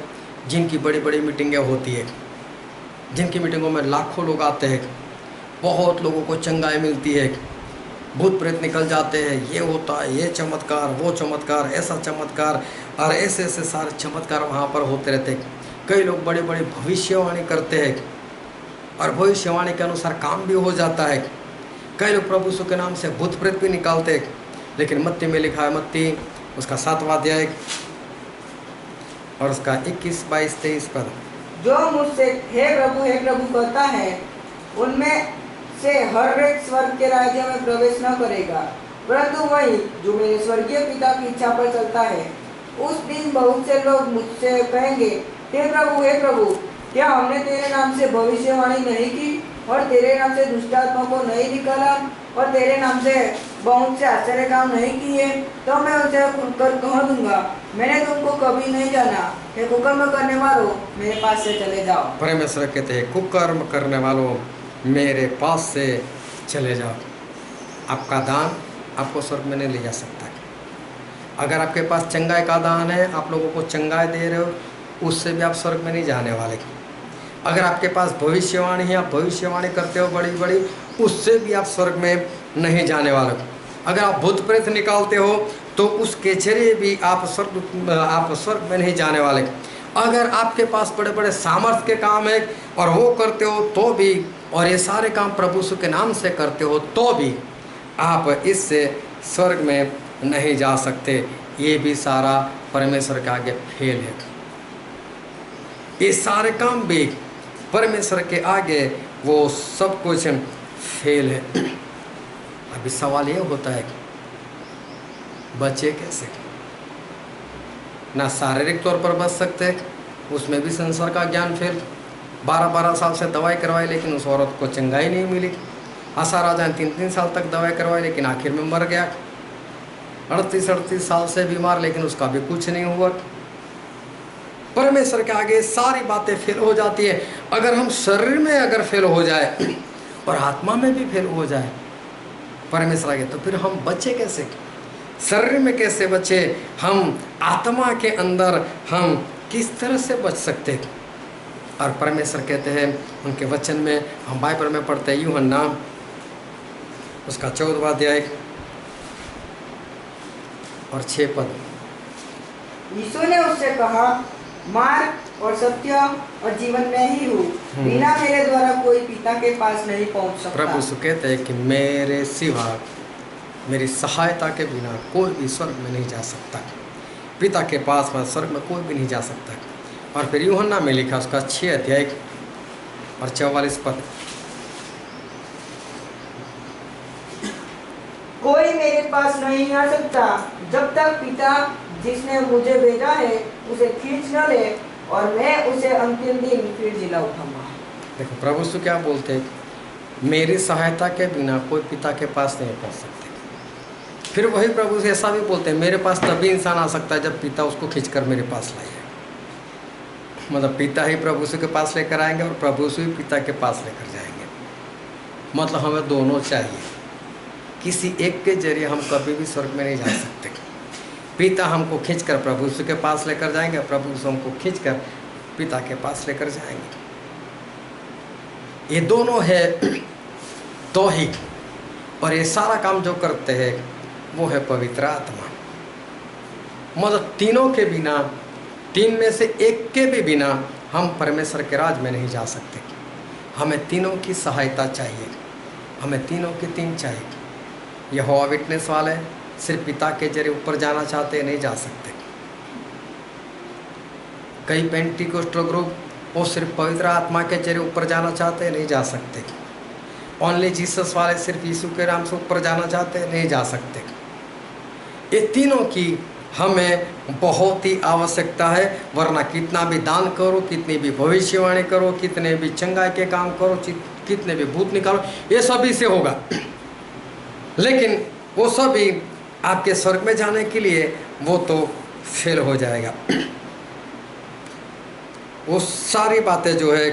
जिनकी बड़ी बड़ी मीटिंगें होती है, जिनकी मीटिंगों में लाखों लोग आते हैं, बहुत लोगों को चंगाई मिलती है, भूत प्रेत निकल जाते हैं, ये होता है, ये चमत्कार, वो चमत्कार, ऐसा चमत्कार, और ऐसे ऐसे सारे चमत्कार वहाँ पर होते रहते हैं। कई लोग बड़े बड़े भविष्यवाणी करते हैं और भविष्यवाणी के अनुसार काम भी हो जाता है। कई लोग प्रभु यीशु के नाम से भूत प्रेत भी निकालते हैं। लेकिन मत्ती में लिखा है, मत्ती उसका 7वां अध्याय और उसका 21, 22, 23 पद। जो मुझसे हे प्रभु कहता है, उनमें से हर एक स्वर्ग के राज्य में प्रवेश न करेगा, परंतु वही जो मेरे स्वर्गीय पिता की इच्छा पर चलता है। उस दिन बहुत से लोग मुझसे कहेंगे, हे प्रभु, क्या हमने तेरे नाम से भविष्यवाणी नहीं की और तेरे नाम से दुष्ट आत्मा को नहीं निकाला और तेरे नाम से बहुत से आश्चर्य काम नहीं किए? तो मैं उनसे खुलकर कह दूंगा, मैंने तुमको कभी नहीं जाना। हे कुकर्म करने वालों, मेरे पास से चले जाओ। परमेश्वर कहते हैं, कुकर्म करने वालों मेरे पास से चले जाओ। आपका दान आपको स्वर्ग में नहीं ले जा सकता। अगर आपके पास चंगाई का दान है, आप लोगों को चंगाई दे रहे हो, उससे भी आप स्वर्ग में नहीं जाने वाले। अगर आपके पास भविष्यवाणी है, आप भविष्यवाणी करते हो बड़ी बड़ी, उससे भी आप स्वर्ग में नहीं जाने वाले। अगर आप भूत प्रेत निकालते हो तो उसके जरिए भी आप स्वर्ग में नहीं जाने वाले। अगर आपके पास बड़े बड़े सामर्थ्य के काम है और वो करते हो तो भी, और ये सारे काम प्रभु यीशु के नाम से करते हो तो भी आप इससे स्वर्ग में नहीं जा सकते। ये भी सारा परमेश्वर के आगे फेल है। ये सारे काम भी परमेश्वर के आगे वो सब कुछ फेल है। अभी सवाल ये होता है बचे कैसे? ना शारीरिक तौर पर बच सकते, उसमें भी संसार का ज्ञान फेल। 12-12 साल से दवाई करवाई लेकिन उस औरत को चंगाई नहीं मिली। आशा राजा ने 3-3 साल तक दवाई करवाई लेकिन आखिर में मर गया। 38 साल से बीमार लेकिन उसका भी कुछ नहीं हुआ। परमेश्वर के आगे सारी बातें फेल हो जाती है। अगर हम शरीर में अगर फेल हो जाए और आत्मा में भी फेल हो जाए परमेश्वर आगे, तो फिर हम बचे कैसे? शरीर में कैसे बचे? हम आत्मा के अंदर हम किस तरह से बच सकते? और परमेश्वर कहते हैं उनके वचन में, हम बाइबल में पढ़ते हैं यूहन्ना उसका 14वां अध्याय और 6 पद। यीशु ने उससे कहा, मार्ग और सत्य और जीवन में ही हूँ, बिना मेरे द्वारा कोई पिता के पास नहीं पहुँच सकता। प्रभु यीशु कहते हैं कि मेरे सिवा, मेरी सहायता के बिना कोई भी स्वर्ग में नहीं जा सकता। पिता के पास में स्वर्ग में कोई भी नहीं जा सकता। और फिर यूहन्ना में लिखा उसका 6 अध्याय और 44 पद, कोई मेरे पास नहीं आ सकता जब तक पिता जिसने मुझे भेजा है उसे खींच न ले, और मैं उसे अंतिम दिन फिर जिला उठाऊंगा। देखो प्रभु यीशु क्या बोलते हैं, मेरी सहायता के बिना कोई पिता के पास नहीं पहुंच सकते। फिर वही प्रभु से ऐसा भी बोलते हैं, मेरे पास तभी इंसान आ सकता है जब पिता उसको खींचकर मेरे पास लाए। मतलब पिता ही प्रभु यीशु के पास लेकर आएंगे और प्रभु यीशु ही पिता के पास लेकर जाएंगे। मतलब हमें दोनों चाहिए। किसी एक के जरिए हम कभी भी स्वर्ग में नहीं जा सकते। पिता हमको खींचकर प्रभु यीशु के पास लेकर जाएंगे, प्रभु यीशु हमको खींचकर पिता के पास लेकर जाएंगे। ये दोनों है तो ही, और ये सारा काम जो करते हैं वो है पवित्र आत्मा। मतलब तीनों के बिना, 3 में से एक के भी बिना हम परमेश्वर के राज में नहीं जा सकते। हमें तीनों की सहायता चाहिए, हमें तीनों की 3 चाहिए। यहोवा विटनेस वाले सिर्फ पिता के जरिए ऊपर जाना चाहते नहीं जा सकते। कई पेंटिकोस्टल ग्रुप वो सिर्फ पवित्र आत्मा के जरिए ऊपर जाना चाहते नहीं जा सकते। ओनली जीसस वाले सिर्फ यीशु के नाम से ऊपर जाना चाहते नहीं जा सकते। ये तीनों की हमें बहुत ही आवश्यकता है, वरना कितना भी दान करो, कितनी भी भविष्यवाणी करो, कितने भी चंगाई के काम करो, कितने भी भूत निकालो, ये सभी से होगा, लेकिन वो सभी आपके स्वर्ग में जाने के लिए वो तो फेल हो जाएगा। वो सारी बातें जो है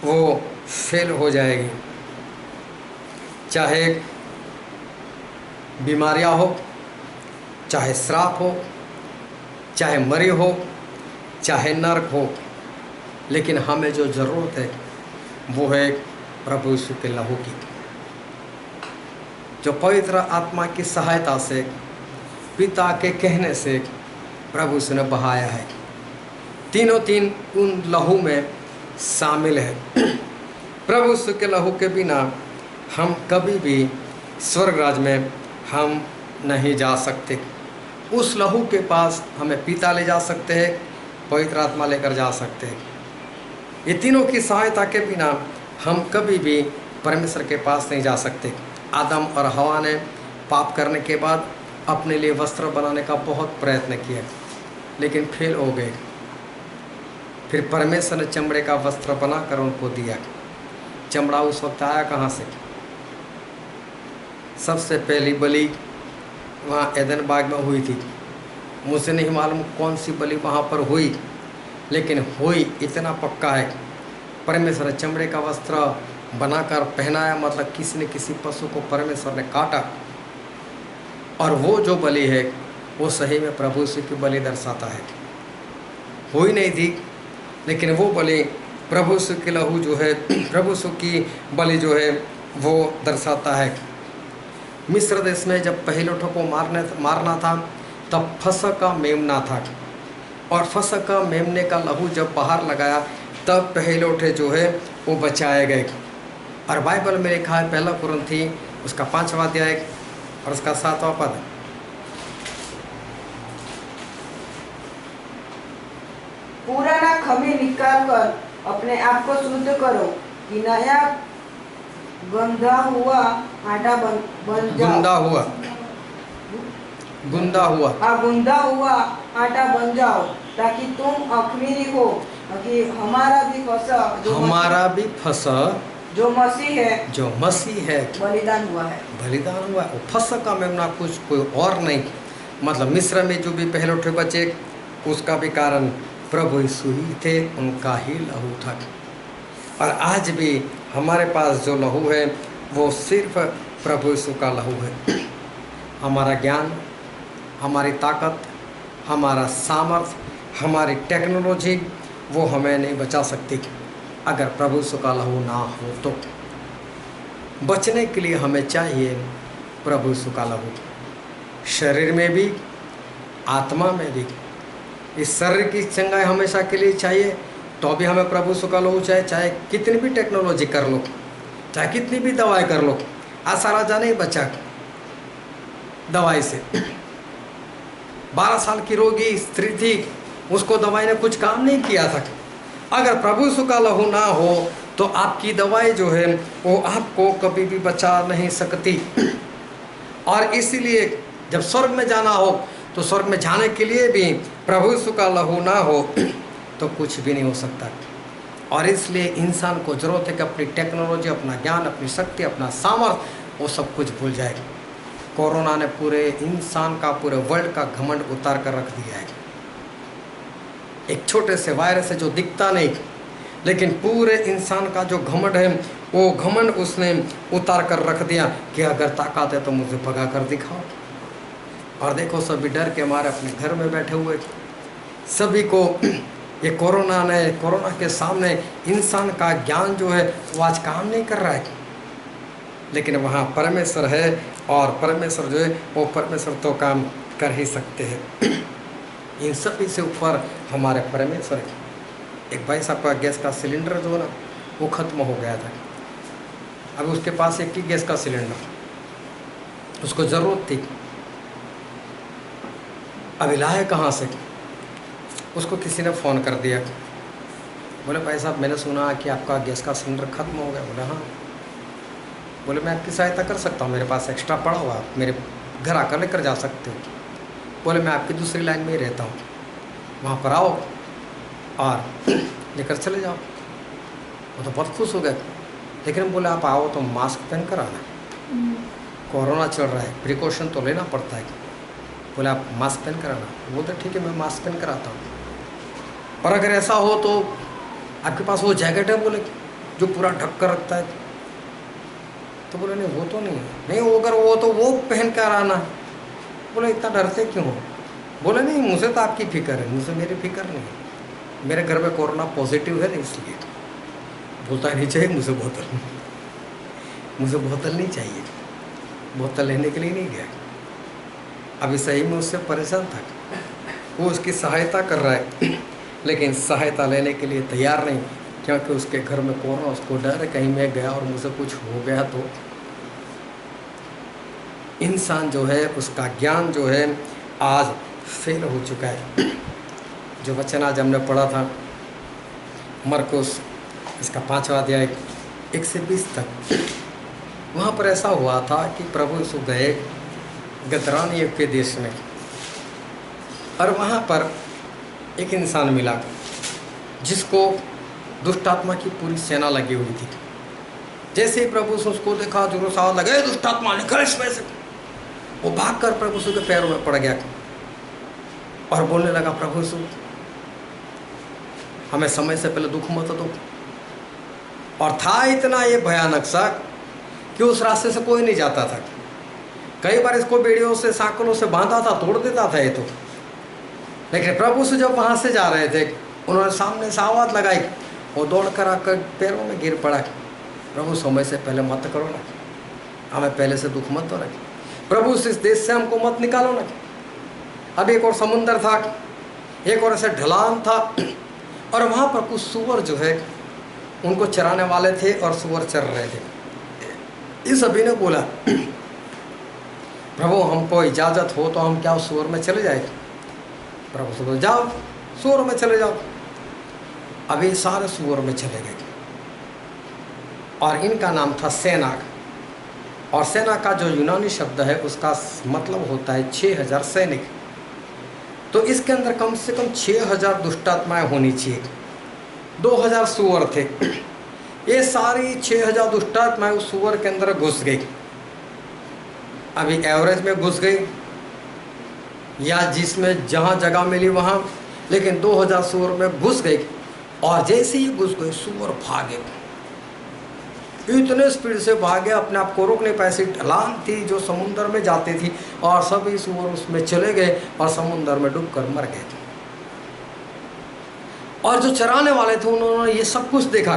वो फेल हो जाएगी। चाहे बीमारियां हो, चाहे श्राप हो, चाहे मरी हो, चाहे नरक हो, लेकिन हमें जो ज़रूरत है वो है प्रभु यीशु के लहू की, जो पवित्र आत्मा की सहायता से, पिता के कहने से प्रभु यीशु ने बहाया है। तीनों उन लहू में शामिल है। प्रभु यीशु के लहू के बिना हम कभी भी स्वर्ग राज में हम नहीं जा सकते। उस लहू के पास हमें पिता ले जा सकते हैं, पवित्र आत्मा लेकर जा सकते हैं। ये तीनों की सहायता के बिना हम कभी भी परमेश्वर के पास नहीं जा सकते। आदम और हवा ने पाप करने के बाद अपने लिए वस्त्र बनाने का बहुत प्रयत्न किया, लेकिन फेल हो गए। फिर परमेश्वर ने चमड़े का वस्त्र बनाकर उनको दिया। चमड़ा उस वक्त आया कहाँ से? सबसे पहली बलि वहाँ एदन बाग में हुई थी। मुझे नहीं मालूम कौन सी बलि वहाँ पर हुई, लेकिन हुई इतना पक्का है, परमेश्वर ने चमड़े का वस्त्र बनाकर पहनाया, मतलब किसी न किसी पशु को परमेश्वर ने काटा, और वो जो बलि है वो सही में प्रभु यीशु की बलि दर्शाता है। हुई नहीं थी, लेकिन वो बलि प्रभु यीशु के लहू जो है, प्रभु यीशु की बलि जो है वो दर्शाता है। मिस्र देश में जब पहिलौठों को मारना था, तब फसह का मेमना था, और फसह का मेमने का लहू जब बाहर लगाया तब पहिलौठे जो है वो बचाए गए। और बाइबल में लिखा है, पहला कुरिन्थी उसका 5वां अध्याय और उसका 7वां पद, पुराना खमीर निकाल कर अपने आप को शुद्ध करो कि नया गंदा हुआ आटा बन जाओ। गुंदा हुआ आटा बन जाओ, ताकि तुम अखमीरी हो कि हमारा भी फसह जो मसीह है बलिदान हुआ है। फसह का मेमना कुछ कोई और नहीं, मतलब मिस्र में जो भी पहिलौठे बचे उसका भी कारण प्रभु यीशु ही थे, उनका ही लहू था। और आज भी हमारे पास जो लहू है वो सिर्फ प्रभु यीशु का लहू है। हमारा ज्ञान, हमारी ताकत, हमारा सामर्थ्य, हमारी टेक्नोलॉजी वो हमें नहीं बचा सकती अगर प्रभु यीशु का लहू ना हो तो। बचने के लिए हमें चाहिए प्रभु यीशु का लहू, शरीर में भी आत्मा में भी। इस शरीर की चंगाई हमेशा के लिए चाहिए, तो भी हमें प्रभु यीशु का लहू चाहिए। चाहे कितनी भी टेक्नोलॉजी कर लो, चाहे कितनी भी दवाई कर लो, आज सारा जान नहीं बचा दवाई से। 12 साल की रोगी स्त्री थी, उसको दवाई ने कुछ काम नहीं किया था। अगर प्रभु यीशु का लहू ना हो तो आपकी दवाई जो है वो आपको कभी भी बचा नहीं सकती। और इसीलिए जब स्वर्ग में जाना हो तो स्वर्ग में जाने के लिए भी प्रभु यीशु का लहू ना हो तो कुछ भी नहीं हो सकता। और इसलिए इंसान को ज़रूरत है कि अपनी टेक्नोलॉजी, अपना ज्ञान, अपनी शक्ति, अपना सामर्थ्य वो सब कुछ भूल जाए। कोरोना ने पूरे इंसान का, पूरे वर्ल्ड का घमंड उतार कर रख दिया है। एक छोटे से वायरस है जो दिखता नहीं, लेकिन पूरे इंसान का जो घमंड है वो घमंड उसने उतार कर रख दिया कि अगर ताकत है तो मुझे भगा कर दिखाओ। और देखो सभी डर के मारे अपने घर में बैठे हुए, सभी को ये कोरोना के सामने इंसान का ज्ञान जो है वो आज काम नहीं कर रहा है। लेकिन वहाँ परमेश्वर है, और परमेश्वर जो है वो परमेश्वर तो काम कर ही सकते हैं। इन सभी से ऊपर हमारे परमेश्वर है। एक भाई साहब का गैस का सिलेंडर जो है ना वो ख़त्म हो गया था। अभी उसके पास एक ही गैस का सिलेंडर, उसको ज़रूरत थी, अभी लाए कहाँ से? उसको किसी ने फ़ोन कर दिया, बोले भाई साहब मैंने सुना कि आपका गैस का सिलेंडर ख़त्म हो गया। बोले हाँ। बोले मैं आपकी सहायता कर सकता हूँ, मेरे पास एक्स्ट्रा पड़ा हुआ, आप मेरे घर आकर लेकर जा सकते हो। बोले मैं आपकी दूसरी लाइन में ही रहता हूँ, वहाँ पर आओ और लेकर चले जाओ। वो तो बहुत खुश हो गए, लेकिन बोले आप आओ तो मास्क पहन कर आना, कोरोना चल रहा है, प्रिकॉशन तो लेना पड़ता है। बोले आप मास्क पहन कर आना। वो तो ठीक है, मैं मास्क पहन कर आता हूँ। और अगर ऐसा हो तो आपके पास वो जैकेट है बोले जो पूरा ढक कर रखता है? तो बोले नहीं वो तो नहीं है। नहीं वो अगर वो तो वो पहन कर आना। बोले इतना डरते क्यों हो? बोले नहीं मुझे तो आपकी फिक्र है, मुझे मेरी फिक्र नहीं है, मेरे घर में कोरोना पॉजिटिव है ना, इसलिए। बोलता नहीं चाहिए मुझे बोतल, मुझे बोतल नहीं चाहिए, बोतल लेने के लिए नहीं गया। अभी सही में उससे परेशान था, वो उसकी सहायता कर रहा है, लेकिन सहायता लेने के लिए तैयार नहीं, क्योंकि उसके घर में कोरोना, उसको डर है कहीं मैं गया और मुझे कुछ हो गया तो। इंसान जो है उसका ज्ञान जो है आज फेल हो चुका है। जो वचन आज हमने पढ़ा था मरकुस इसका 5वां अध्याय 1 से 20 तक, वहाँ पर ऐसा हुआ था कि प्रभु यीशु गए गदरान युग के देश में, और वहाँ पर एक इंसान मिला जिसको दुष्ट आत्मा की पूरी सेना लगी हुई थी। जैसे ही प्रभु यीशु उसको देखा, जो साथ लगे, दुष्ट आत्मा निकल इसमें से। वो भागकर प्रभु यीशु के पैरों में पड़ गया और बोलने लगा, प्रभु यीशु हमें समय से पहले दुख मत दो। और था इतना ये भयानक सा कि उस रास्ते से कोई नहीं जाता था। कई बार इसको बेड़ियों से, सांकलों से बांधा था, तोड़ देता था ये तो। लेकिन प्रभु से जब वहाँ से जा रहे थे, उन्होंने सामने से आवाज़ लगाई, वो दौड़ कर आकर पैरों में गिर पड़ा। प्रभु समय से पहले मत करो ना, हमें पहले से दुख मत दो ना, प्रभु इस देश से हमको मत निकालो ना। अब एक और समुंदर था, एक और ऐसा ढलान था, और वहाँ पर कुछ सूअर जो है उनको चराने वाले थे और सूअर चर रहे थे। इस सभी ने बोला, प्रभु हमको इजाज़त हो तो हम क्या उस सूअर में चले जाए? प्रभु से बोले, जाओ सूअर में चले जाओ। अभी सारे सूअर में चले गए, और इनका नाम था सेना। और सेना का जो यूनानी शब्द है उसका मतलब होता है 6000 सैनिक। तो इसके अंदर कम से कम 6000 दुष्टात्माएं होनी चाहिए। 2000 सूअर थे, ये सारी 6000 दुष्टात्माएं उस सूअर के अंदर घुस गई। अभी एवरेज में घुस गई या जिसमें जहाँ जगह मिली वहाँ, लेकिन 2000 सूअर में घुस गई। और जैसे ही घुस गए, सूअर भागे, इतने स्पीड से भागे, अपने आप को रोक नहीं पाए। ऐसी ढलान थी जो समुद्र में जाती थी, और सभी सूअर उसमें चले गए और समुद्र में डूबकर मर गए। और जो चराने वाले थे उन्होंने ये सब कुछ देखा।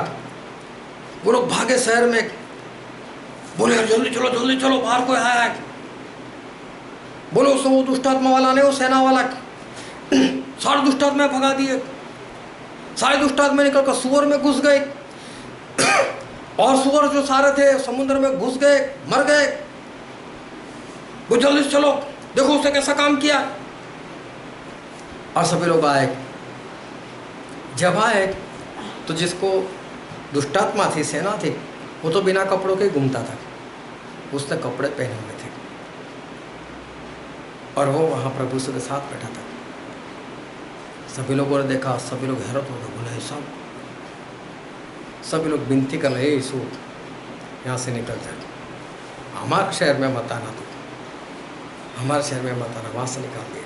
वो लोग भागे शहर में, बोले जल्दी चलो बाहर कोई आया है। बोलो उसको वो दुष्टात्मा वाला नहीं, वो सेना वाला। सारे दुष्टात्मा भगा दिए, सारे दुष्टात्मा निकल कर सूअर में घुस गए, और सूअर जो सारे थे समुद्र में घुस गए, मर गए। वो जल्दी से चलो, देखो उसने कैसा काम किया। और सभी लोग आए। जब आए तो जिसको दुष्टात्मा थी, सेना थी, वो तो बिना कपड़ों के घूमता था, उसने कपड़े पहने हुए थे, और वो वहाँ प्रभु यीशु के साथ बैठा था। सभी लोगों ने देखा, सभी लोग हैरत हो गए, बोले सब। सभी लोग विनती कर रहे, यीशु यहाँ से निकल जाए, हमारे शहर में मत आना, तो हमारे शहर में मत आना, वहाँ से निकाल दिए।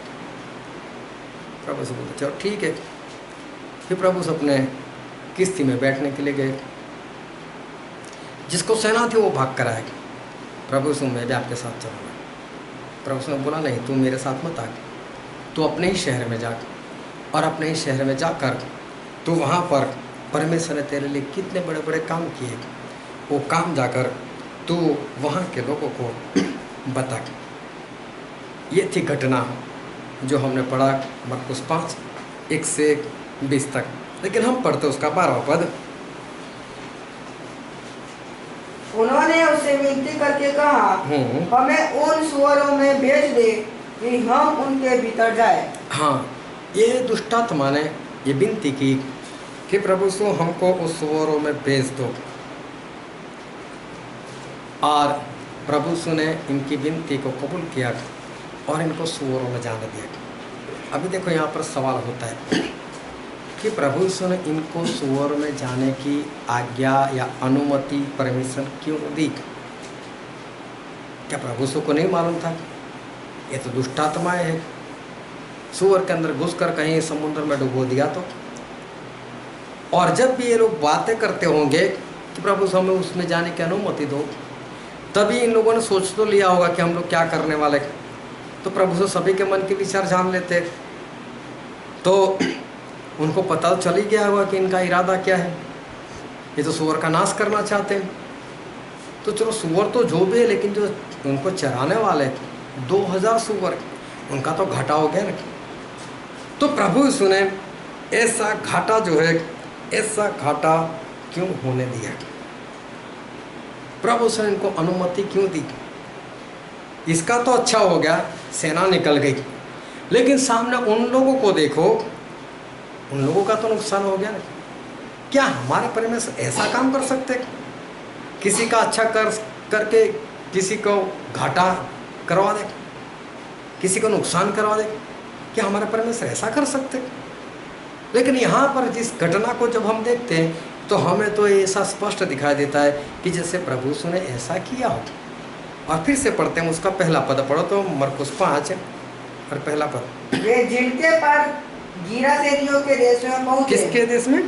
प्रभु से बोलते, चलो ठीक है। फिर प्रभु से अपने किश्ती में बैठने के लिए गए। जिसको सेना थी वो भाग कर आए, प्रभु से मैं भी आपके साथ चलूँगा। प्रभु ने बोला, नहीं, तू मेरे साथ मत आ, तू अपने ही शहर में जा, और अपने ही शहर में जाकर तू वहाँ पर परमेश्वर ने तेरे लिए कितने बड़े बड़े काम किए, वो काम जाकर तू वहाँ के लोगों को बता। ये थी घटना जो हमने पढ़ा मरकुस 5:1 से 20 तक। लेकिन हम पढ़ते उसका 12वां पद। उन्होंने उससे विनती करके कहा, हमें उन सूअरों में भेज दे कि हम उनके भीतर जाए। हाँ, ये दुष्टात्मा ने ये विनती की कि प्रभु सो हमको उस सूअरों में भेज दो, और प्रभु सो ने इनकी विनती को कबूल किया और इनको सूअरों में जाने दिया। अभी देखो यहाँ पर सवाल होता है कि प्रभु यीशु ने इनको सूअर में जाने की आज्ञा या अनुमति, परमिशन क्यों दी? क्या प्रभु यीशु को नहीं मालूम था? ये तो दुष्टात्माएं है, सूअर के अंदर घुसकर कहीं समुद्र में डुबो दिया तो। और जब भी ये लोग बातें करते होंगे कि प्रभु यीशु हमें उसमें जाने की अनुमति दो, तभी इन लोगों ने सोच तो लिया होगा कि हम लोग क्या करने वाले। तो प्रभु यीशु सभी के मन के विचार जान लेते, तो उनको पता चल ही गया होगा कि इनका इरादा क्या है। ये तो सूअर का नाश करना चाहते हैं। तो चलो सूअर तो जो भी है, लेकिन जो उनको चराने वाले 2000 सूअर, उनका तो घाटा हो गया ना। तो प्रभु यीशु ने ऐसा घाटा जो है, ऐसा घाटा क्यों होने दिया? प्रभु यीशु ने इनको अनुमति क्यों दी? इसका तो अच्छा हो गया, सेना निकल गई, लेकिन सामने उन लोगों को देखो, उन लोगों का तो नुकसान हो गया ना। क्या हमारे परमेश्वर ऐसा काम कर सकते? किसी का अच्छा करके किसी को घाटा करवा दे? किसी को नुकसान करवा दे। क्या हमारे परमेश्वर ऐसा कर सकते? लेकिन यहाँ पर जिस घटना को जब हम देखते हैं तो हमें तो ऐसा स्पष्ट दिखाई देता है कि जैसे प्रभु यीशु ने ऐसा किया हो। और फिर से पढ़ते हैं उसका पहला पद पढ़ो तो मरकुस 5 और पहला पद। वे जिनके पर गिरासेनियों के देश में पहुंचे। किसके देश में?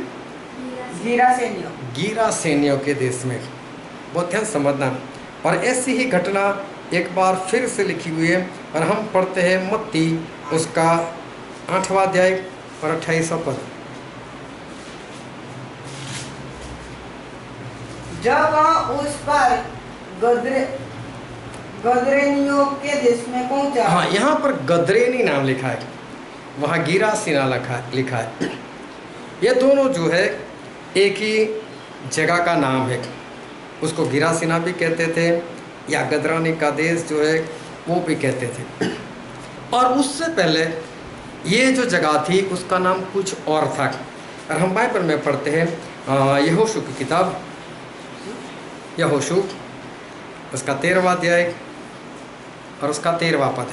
गिरासेनियों। गिरासेनियों के देश में। बहुत ध्यान समझना। और ऐसी ही घटना एक बार फिर से लिखी हुई है और हम पढ़ते हैं मत्ती उसका 8वां अध्याय और 28वां पद। जब वह उस पर गदरेनियों के देश में पहुंचा। हाँ, यहाँ पर गदरेनी नाम लिखा है, वहाँ गिरासेना लिखा है। ये दोनों जो है एक ही जगह का नाम है। उसको गिरासेना भी कहते थे या गदरानी का देश जो है वो भी कहते थे। और उससे पहले ये जो जगह थी उसका नाम कुछ और था। और हम बाइबल में पढ़ते हैं यहोशू की किताब, यहोशू उसका 13वां अध्याय और उसका 13वां पद।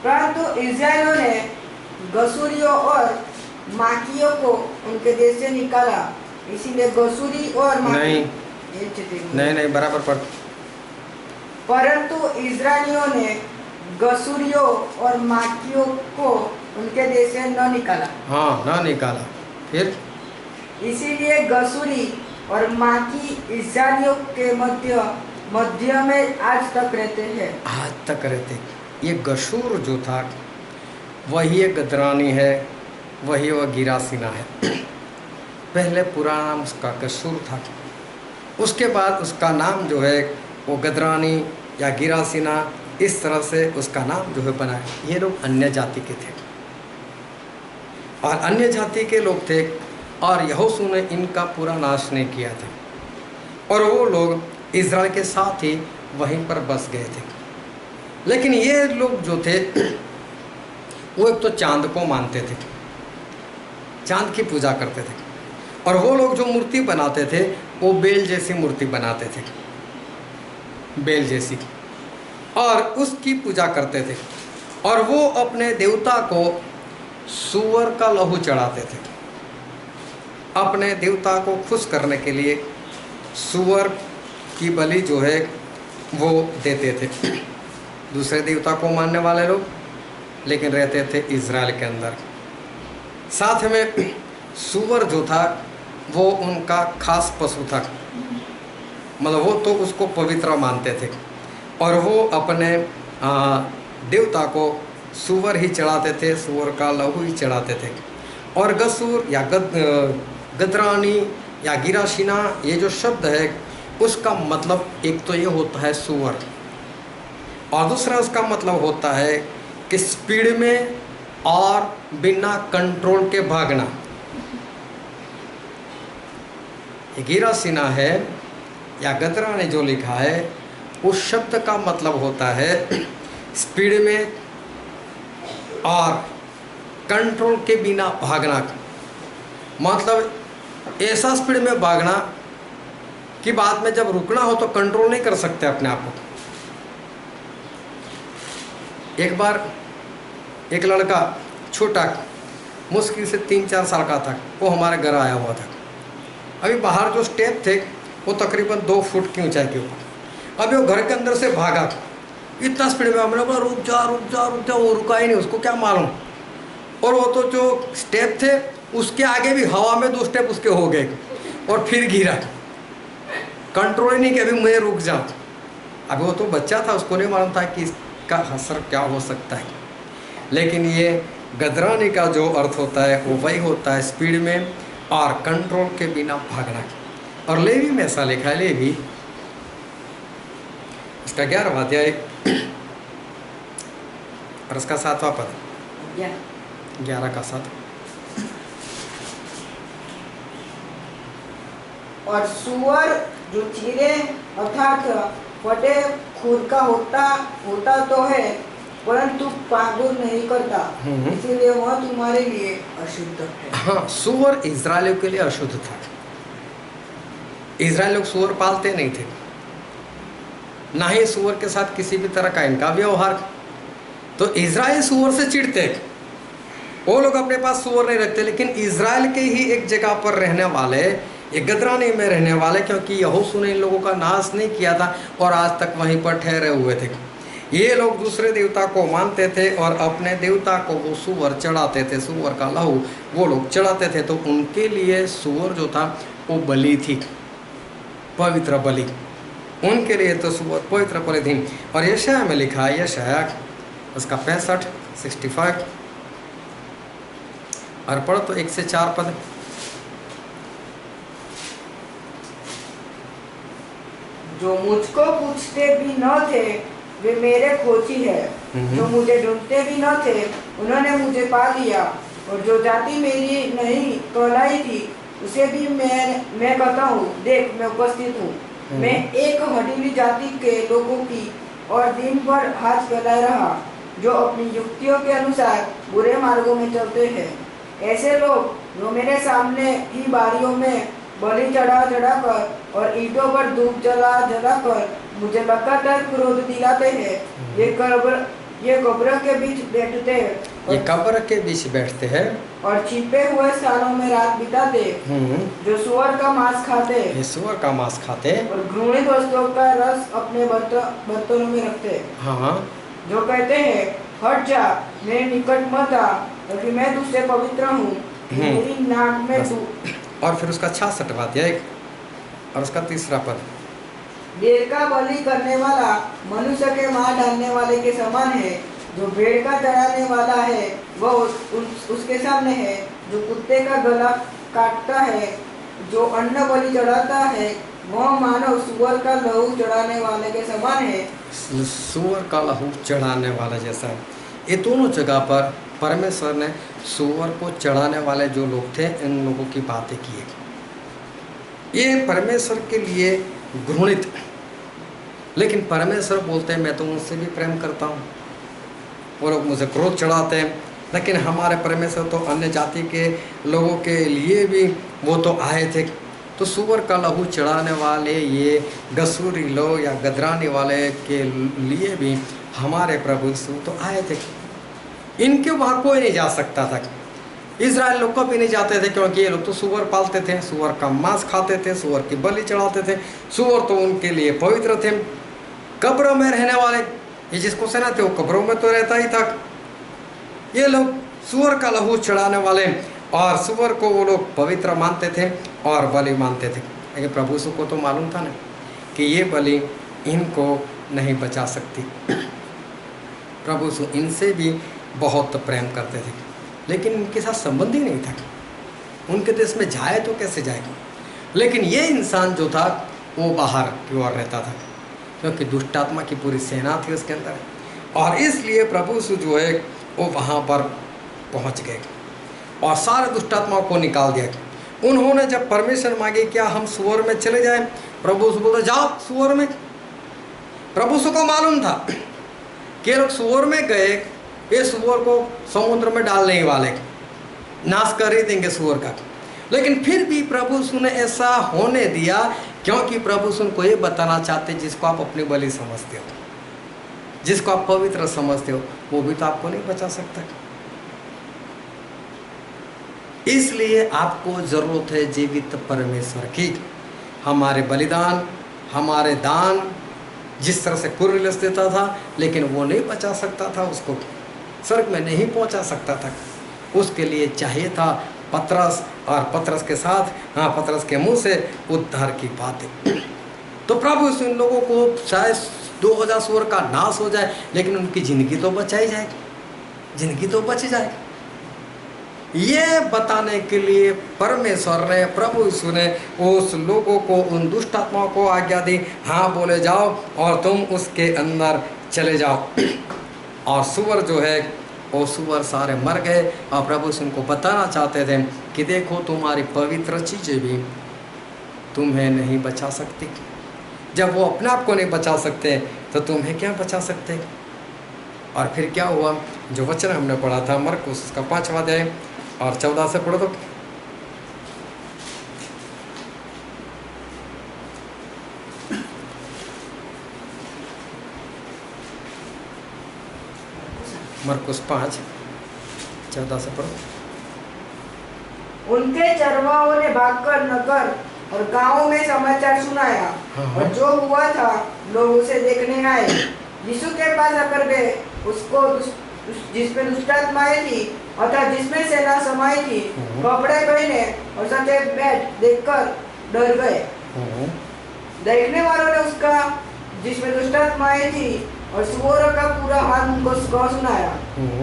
परंतु इस्राएलियों ने गसूरियों और माकियों को उनके देश से निकाला, इसीलिए गसूरी और नहीं बराबर पढ़। परंतु इस्राएलियों ने गसूरियों और माकियों को उनके देश से न निकाला। हाँ, न निकाला। फिर इसीलिए गसूरी और माकी इस्राएलियों के मध्य में आज तक रहते हैं। आज तक रहते। ये गशूर जो था वही एक गदरानी है, वही वह गिरासीना है। पहले पूरा नाम उसका गशूर था, उसके बाद उसका नाम जो है वो गदरानी या गिरासीना, इस तरह से उसका नाम जो है बना। ये लोग अन्य जाति के थे और अन्य जाति के लोग थे और यहोशू ने इनका पूरा नाश नहीं किया था और वो लोग इज़राइल के साथ ही वहीं पर बस गए थे। लेकिन ये लोग जो थे वो एक तो चांद को मानते थे, चांद की पूजा करते थे। और वो लोग जो मूर्ति बनाते थे वो बेल जैसी मूर्ति बनाते थे, बेल जैसी, और उसकी पूजा करते थे। और वो अपने देवता को सूअर का लहू चढ़ाते थे। अपने देवता को खुश करने के लिए सूअर की बलि जो है वो देते थे। दूसरे देवता को मानने वाले लोग लेकिन रहते थे इज़राइल के अंदर। साथ में सूअर जो था वो उनका खास पशु था, मतलब वो तो उसको पवित्र मानते थे और वो अपने देवता को सूअर ही चढ़ाते थे, सूअर का लहू ही चढ़ाते थे। और गसूर या गदरानी या गिरासीना, ये जो शब्द है उसका मतलब एक तो ये होता है सूअर और दूसरा उसका मतलब होता है कि स्पीड में और बिना कंट्रोल के भागना। गिरासीना है या गदरानी जो लिखा है उस शब्द का मतलब होता है स्पीड में और कंट्रोल के बिना भागना। मतलब ऐसा स्पीड में भागना कि बाद में जब रुकना हो तो कंट्रोल नहीं कर सकते अपने आप को। एक बार एक लड़का छोटा मुश्किल से 3-4 साल का था, वो हमारे घर आया हुआ था। अभी बाहर जो स्टेप थे वो तकरीबन 2 फुट की ऊंचाई के ऊपर। अभी वो घर के अंदर से भागा इतना स्पीड में, हमने बोला रुक जा रुक जा रुक जा, वो रुका ही नहीं, उसको क्या मालूम। और वो तो जो स्टेप थे उसके आगे भी हवा में 2 स्टेप उसके हो गए और फिर गिरा। कंट्रोल ही नहीं कि अभी मैं रुक जाऊँ। अभी वो तो बच्चा था, उसको नहीं मालूम था कि इसका असर क्या हो सकता है। लेकिन ये गदरानी का जो अर्थ होता है वो वही होता है स्पीड में और कंट्रोल के बिना भागना। और लेवी में ऐसा लिखा है, लेवी इसका 11वां अध्याय और उसका 7वां पद, 11 का 7। और सूअर जो चीरे अर्थात फटे खुर का होता तो है परंतु पागुर नहीं करता, इसीलिए वह तुम्हारे लिए अशुद्ध है। हाँ, सूअर इज़राइलियों के लिए अशुद्ध था। इजराइल लोग सूअर पालते नहीं थे, ना ही सूअर के साथ किसी भी तरह का इनका व्यवहार। तो इजराइल सूअर से चिढ़ते, वो लोग अपने पास सूअर नहीं रखते। लेकिन इजराइल के ही एक जगह पर रहने वाले, एक गदरानी में रहने वाले, क्योंकि यहोशू ने इन लोगों का नाश नहीं किया था और आज तक वहीं पर ठहरे हुए थे, ये लोग दूसरे देवता को मानते थे और अपने देवता को वो सूअर चढ़ाते थे, सूअर का लहू वो लोग चढ़ाते थे। तो उनके लिए सूअर जो था वो बलि थी, पवित्र बलि, उनके लिए तो सूअर पवित्र बलि थी। और यशाया में लिखा है, यशाया उसका 65 और पढ़ो तो 1 से 4 पद। जो मुझको पूछते भी न थे वे मेरे खोजी है, जो मुझे ढूंढते भी न थे उन्होंने मुझे पा लिया। और जो जाति मेरी नहीं कहलाई थी उसे भी मैं कहता हूँ, देख मैं उपस्थित हूँ। मैं एक हठीली जाति के लोगों की और दिन भर हाथ फैलाए रहा, जो अपनी युक्तियों के अनुसार बुरे मार्गों में चलते हैं। ऐसे लोग जो मेरे सामने ही बारियों में बलि चढ़ा कर और ईंटों पर धूप जला कर मुझे लगातार क्रोध दिलाते हैं। ये कब्र के बीच बैठते हैं, ये कब्र के बीच बैठते हैं और छिपे हुए स्थानों में रात बिताते, जो सूअर का मांस खाते, ये सूअर का मांस खाते और घृणित वस्तुओं का रस अपने बर्तनों में रखते। हाँ, जो कहते हैं, हट जा, मेरे निकट मत आ, क्योंकि मैं तुझसे पवित्र हूँ, मेरी नाक में तू। और फिर उसका 66वां अध्याय और उसका 3रा पद। भेड़ का बलि करने वाला मनुष्य के मार डालने वाले के समान है। जो भेड़ का चढ़ाने वाला है वह उसके सामने है। जो कुत्ते का गला काटता है, जो अन्न बलि चढ़ाता है, वह मानो सूअर का लहू चढ़ाने वाले के समान है। सूअर का लहू चढ़ाने वाला जैसा है। ये दोनों जगह पर परमेश्वर ने सूअर को चढ़ाने वाले जो लोग थे इन लोगों की बातें की है। ये परमेश्वर के लिए घृणित, लेकिन परमेश्वर बोलते हैं मैं तो उनसे भी प्रेम करता हूँ। वो लोग मुझे क्रोध चढ़ाते हैं, लेकिन हमारे परमेश्वर तो अन्य जाति के लोगों के लिए भी वो तो आए थे। तो सूअर का लहू चढ़ाने वाले ये गसूरी लोग या गदरानी वाले के लिए भी हमारे प्रभु यीशु तो आए थे। इनके वहाँ कोई नहीं जा सकता था, इजराइल लोग कभी नहीं जाते थे, क्योंकि ये लोग तो सूअर पालते थे, सूअर का मांस खाते थे, सूअर की बलि चढ़ाते थे। सूअर तो उनके लिए पवित्र थे। कब्रों में रहने वाले ये जिसको सेना थे वो कब्रों में तो रहता ही था। ये लोग सूअर का लहू चढ़ाने वाले और सूअर को वो लोग पवित्र मानते थे और बलि मानते थे। लेकिन प्रभु यीशु को तो मालूम था ना कि ये बलि इनको नहीं बचा सकती। प्रभु यीशु इनसे भी बहुत प्रेम करते थे, लेकिन इनके साथ संबंध ही नहीं था। उनके देश में जाए तो कैसे जाएगा। लेकिन ये इंसान जो था वो बाहर की ओर रहता था, क्योंकि दुष्ट आत्मा की पूरी सेना थी उसके अंदर, और इसलिए प्रभु यीशु जो है वो वहाँ पर पहुँच गए और सारे दुष्ट आत्माओं को निकाल दिया। उन्होंने जब परमिशन मांगी क्या हम सूअर में चले जाएं, प्रभु यीशु बोलते जाओ सूअर में। प्रभु यीशु को मालूम था कि लोग सूअर में गए, ये सूअर को समुद्र में डालने ही वाले, नाश कर ही देंगे सूअर का। लेकिन फिर भी प्रभु यीशु ने ऐसा होने दिया, क्योंकि प्रभु यीशु को ये बताना चाहते जिसको आप अपनी बलि समझते हो, जिसको आप पवित्र समझते हो, वो भी तो आपको नहीं बचा सकता। इसलिए आपको जरूरत है जीवित परमेश्वर की। हमारे बलिदान, हमारे दान जिस तरह से कुरियलुस देता था, लेकिन वो नहीं बचा सकता था, उसको स्वर्ग में नहीं पहुंचा सकता था। उसके लिए चाहिए था पतरस, और पतरस के साथ पतरस के मुंह से उद्धार की बातें। तो प्रभु इन लोगों को शायद 2000 सूअर का नाश हो जाए, लेकिन उनकी ज़िंदगी तो बचाई जाएगी, ज़िंदगी तो बच जाएगी। ये बताने के लिए परमेश्वर ने, प्रभु यीशु ने उस लोगों को, उन दुष्ट आत्माओं को आज्ञा दी, हाँ बोले जाओ और तुम उसके अंदर चले जाओ। और सूअर जो है वो सूअर सारे मर गए। और प्रभु यीशु उनको बताना चाहते थे कि देखो तुम्हारी पवित्र चीज़ें भी तुम्हें नहीं बचा सकती। जब वो अपने आप को नहीं बचा सकते तो तुम्हें क्या बचा सकते। और फिर क्या हुआ, जो वचन हमने पढ़ा था मरकुस उसका 5वां अध्याय और 14 से पढ़ो तो। मरकुस 5:14 से पढ़ो। उनके चरवाहों ने भागकर नगर और गांवों में समाचार सुनाया, हाँ। और जो हुआ था लोग उसे देखने आए। यीशु के पास आकर वे उसको जिसमें दुष्टात्माएं थी अर्थात जिसमें सेना समाई थी, कपड़े पहने और सफेद बेड देखकर डर गए। देखने वालों ने उसका जिसमें दुष्टात्माएं थी और सुअरों का पूरा हाल उनको सुनाया।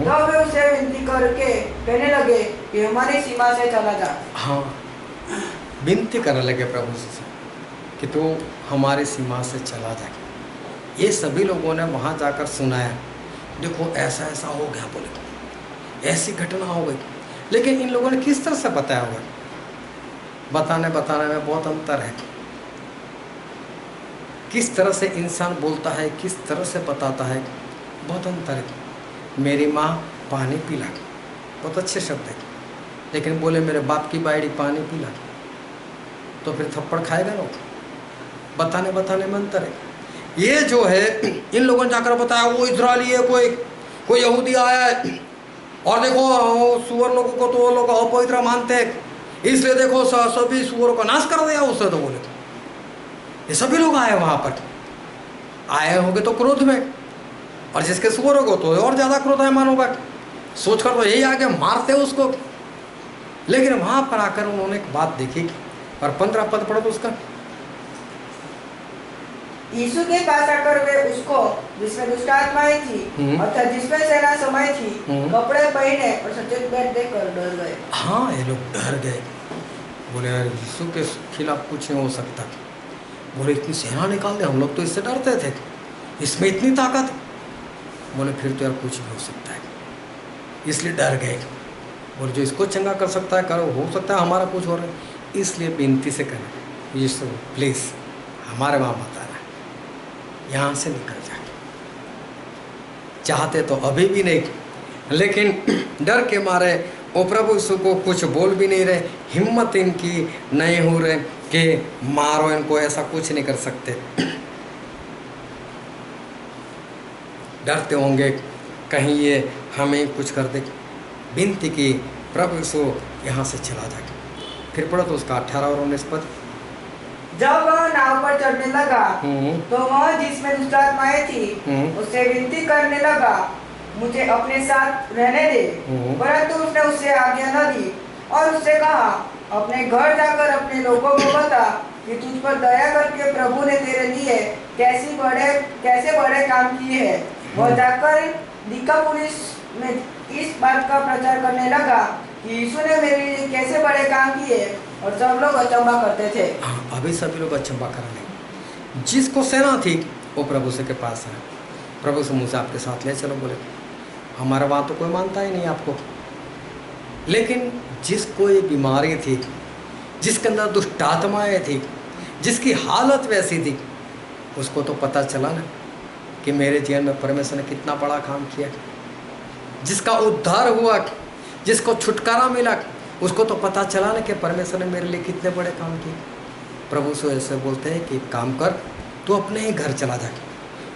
तब वे उसे विनती करके कहने लगे कि हमारी सीमा से चला जा। हाँ, विनती करने लगे प्रभु से कि तू हमारी सीमा से चला जा। ये सभी लोगों ने वहाँ जाकर सुनाया, देखो ऐसा ऐसा हो गया, बोले ऐसी घटना हो गई। लेकिन इन लोगों ने किस तरह से बताया हुआ, बताने में बहुत अंतर है। किस तरह से इंसान बोलता है, किस तरह से बताता है, बहुत अंतर है। मेरी माँ पानी पिला, बहुत अच्छे शब्द है, लेकिन बोले मेरे बाप की बायड़ी पानी पिला, तो फिर थप्पड़ खाएगा लोग। बताने में अंतर है। ये जो है इन लोगों ने जाकर बताया वो इजरायली है, कोई यहूदी आया है, और देखो सुअर लोगों को तो वो लोग अपवित्र मानते हैं, इसलिए देखो सभी सुअरों का नाश कर दिया उसने। तो बोले ये सभी लोग आए, वहाँ पर आए होंगे तो क्रोध में, और जिसके सुअरों को तो और ज़्यादा क्रोध है मानोगा, सोचकर तो यही आगे मारते उसको। लेकिन वहाँ पर आकर उन्होंने एक बात देखी, और 15 पद पढ़ो तो उसका। यीशु के पास आकर वे उसको जिसमें दुष्टात्माएं थी अर्थात जिसमें सेना समाई थी, कपड़े पहने और सफेद बेड देखकर डर गए। हाँ, ये लोग डर गए, बोले यार यीशु के खिलाफ कुछ नहीं हो सकता। बोले इतनी सेना निकाल दे, हम लोग तो इससे डरते थे, इसमें इतनी ताकत। बोले फिर तो यार कुछ भी हो सकता है, इसलिए डर गए। बोले जो इसको चंगा कर सकता है करो, हो सकता है हमारा कुछ हो रहा है, इसलिए विनती से करें यीशु प्लीज़ हमारे वहाँ मत आना, यहाँ से निकल जा। चाहते तो अभी भी नहीं, लेकिन डर के मारे वो प्रभु यीशु को कुछ बोल भी नहीं रहे, हिम्मत इनकी नहीं हो रहे कि मारो इनको, ऐसा कुछ नहीं कर सकते। डरते होंगे कहीं ये हमें कुछ कर दे। विनती की प्रभु यीशु यहाँ से चला जाए। फिर पढ़ो तो उसका 18 और 19 पद। जब वह नाव पर चढ़ने लगा तो वह जिसमें दुष्टात्माएं थी उससे विनती करने लगा, मुझे अपने साथ रहने दे, परंतु उसने उससे आज्ञा न दी और उससे कहा, अपने घर जाकर अपने लोगों को बता कि तुझ पर दया करके प्रभु ने तेरे लिए कैसे बड़े काम किए हैं। वह जाकर दिकापुलिस में इस बात का प्रचार करने लगा कि यीशु ने मेरे लिए कैसे बड़े काम किए, और सब लोग अचंभा करते थे। अभी सभी लोग अचंभा कर रहे। जिसको सेना थी वो प्रभु से के पास है, प्रभु से मुझसे आपके साथ ले चलो। बोले हमारा वहाँ तो कोई मानता ही नहीं आपको। लेकिन जिसको ये बीमारी थी, जिसके अंदर दुष्ट आत्माएं थी, जिसकी हालत वैसी थी, उसको तो पता चला ना कि मेरे जीवन में परमेश्वर ने कितना बड़ा काम किया। जिसका उद्धार हुआ, जिसको छुटकारा मिला, उसको तो पता चला ना कि परमेश्वर ने मेरे लिए कितने बड़े काम किए। प्रभु से ऐसे बोलते हैं कि काम कर, तू अपने ही घर चला जा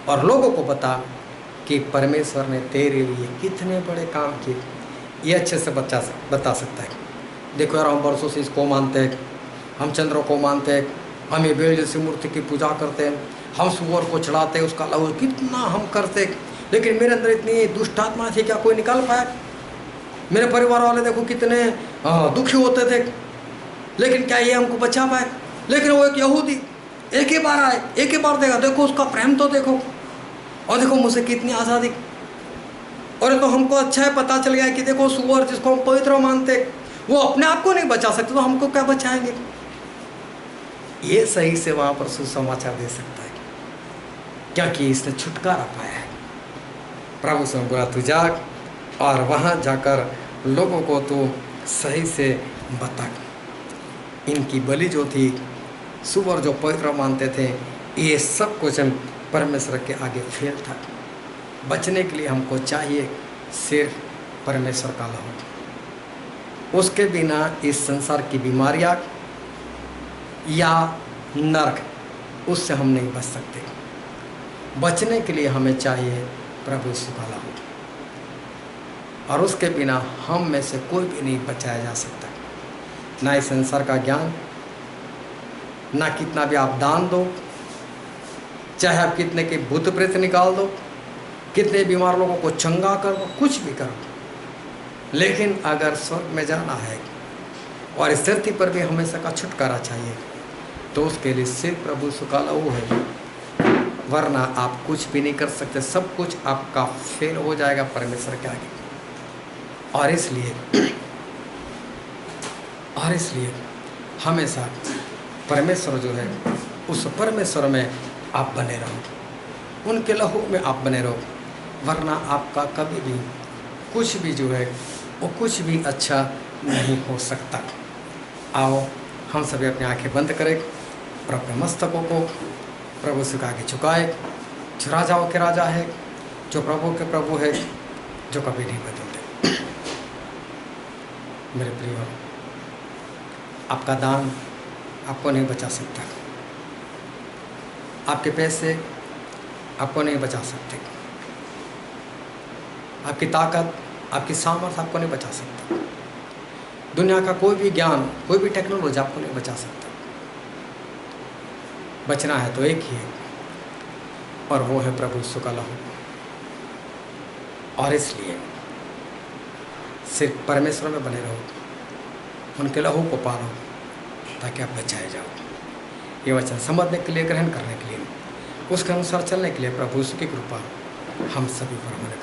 और लोगों को बता कि परमेश्वर ने तेरे लिए कितने बड़े काम किए। ये अच्छे से बता सकता है। देखो यार, हम वर्षों से इसको मानते हैं, हम चंद्र को मानते हैं, हम ये बेल जैसी मूर्ति की पूजा करते हैं, हम सुअर को चढ़ाते हैं, उसका लहू कितना हम करते, लेकिन मेरे अंदर इतनी दुष्ट आत्मा थी, क्या कोई निकाल पाया? मेरे परिवार वाले देखो कितने दुखी होते थे, लेकिन क्या ये हमको बचा पाए? लेकिन वो एक यहूदी एक ही बार आए, एक ही बार देखा, देखो उसका प्रेम तो देखो, और देखो मुझसे कितनी आज़ादी। और तो हमको अच्छा है, पता चल गया कि देखो सुअर जिसको हम पवित्र मानते, वो अपने आप को नहीं बचा सकते, तो हमको क्या बचाएंगे? ये सही से वहाँ पर सुसमाचार दे सकता है, क्योंकि इसने छुटकारा पाया है। प्रभु से बोला तू जा और वहाँ जाकर लोगों को तो सही से बता। इनकी बलि जो थी, सुअर जो पवित्र मानते थे, ये सब कुछ परमेश्वर के आगे फेल था। बचने के लिए हमको चाहिए सिर्फ परमेश्वर का लहू। उसके बिना इस संसार की बीमारियाँ या नरक, उससे हम नहीं बच सकते। बचने के लिए हमें चाहिए प्रभु यीशु का लहू। और उसके बिना हम में से कोई भी नहीं बचाया जा सकता। ना इस संसार का ज्ञान, ना कितना भी आप दान दो, चाहे आप कितने के भूत प्रेत निकाल दो, कितने बीमार लोगों को चंगा करो, कुछ भी करो, लेकिन अगर स्वर्ग में जाना है और इस धरती पर भी हमेशा का छुटकारा चाहिए, तो उसके लिए सिर्फ प्रभु यीशु का लहू है, वरना आप कुछ भी नहीं कर सकते। सब कुछ आपका फेल हो जाएगा परमेश्वर के आगे। और इसलिए हमेशा परमेश्वर जो है, उस परमेश्वर में आप बने रहो, उनके लहू में आप बने रहो, वरना आपका कभी भी कुछ भी जो है वो कुछ भी अच्छा नहीं हो सकता। आओ हम सभी अपनी आंखें बंद करें और अपने मस्तकों को प्रभु से आगे झुकाए। जो राजाओं के राजा है, जो प्रभु के प्रभु है, जो कभी नहीं बदलते। मेरे प्रियो, आपका दान आपको नहीं बचा सकता, आपके पैसे आपको नहीं बचा सकते, आपकी ताकत, आपकी सामर्थ्य आपको नहीं बचा सकता, दुनिया का कोई भी ज्ञान, कोई भी टेक्नोलॉजी आपको नहीं बचा सकता। बचना है तो एक ही है, और वो है प्रभु यीशु का लहू। और इसलिए सिर्फ परमेश्वर में बने रहो, उनके लहू को पालो, ताकि आप बचाए जाओ। ये वचन समझने के लिए, ग्रहण करने के लिए, उसके अनुसार चलने के लिए प्रभु यीशु की कृपा हम सभी पर होने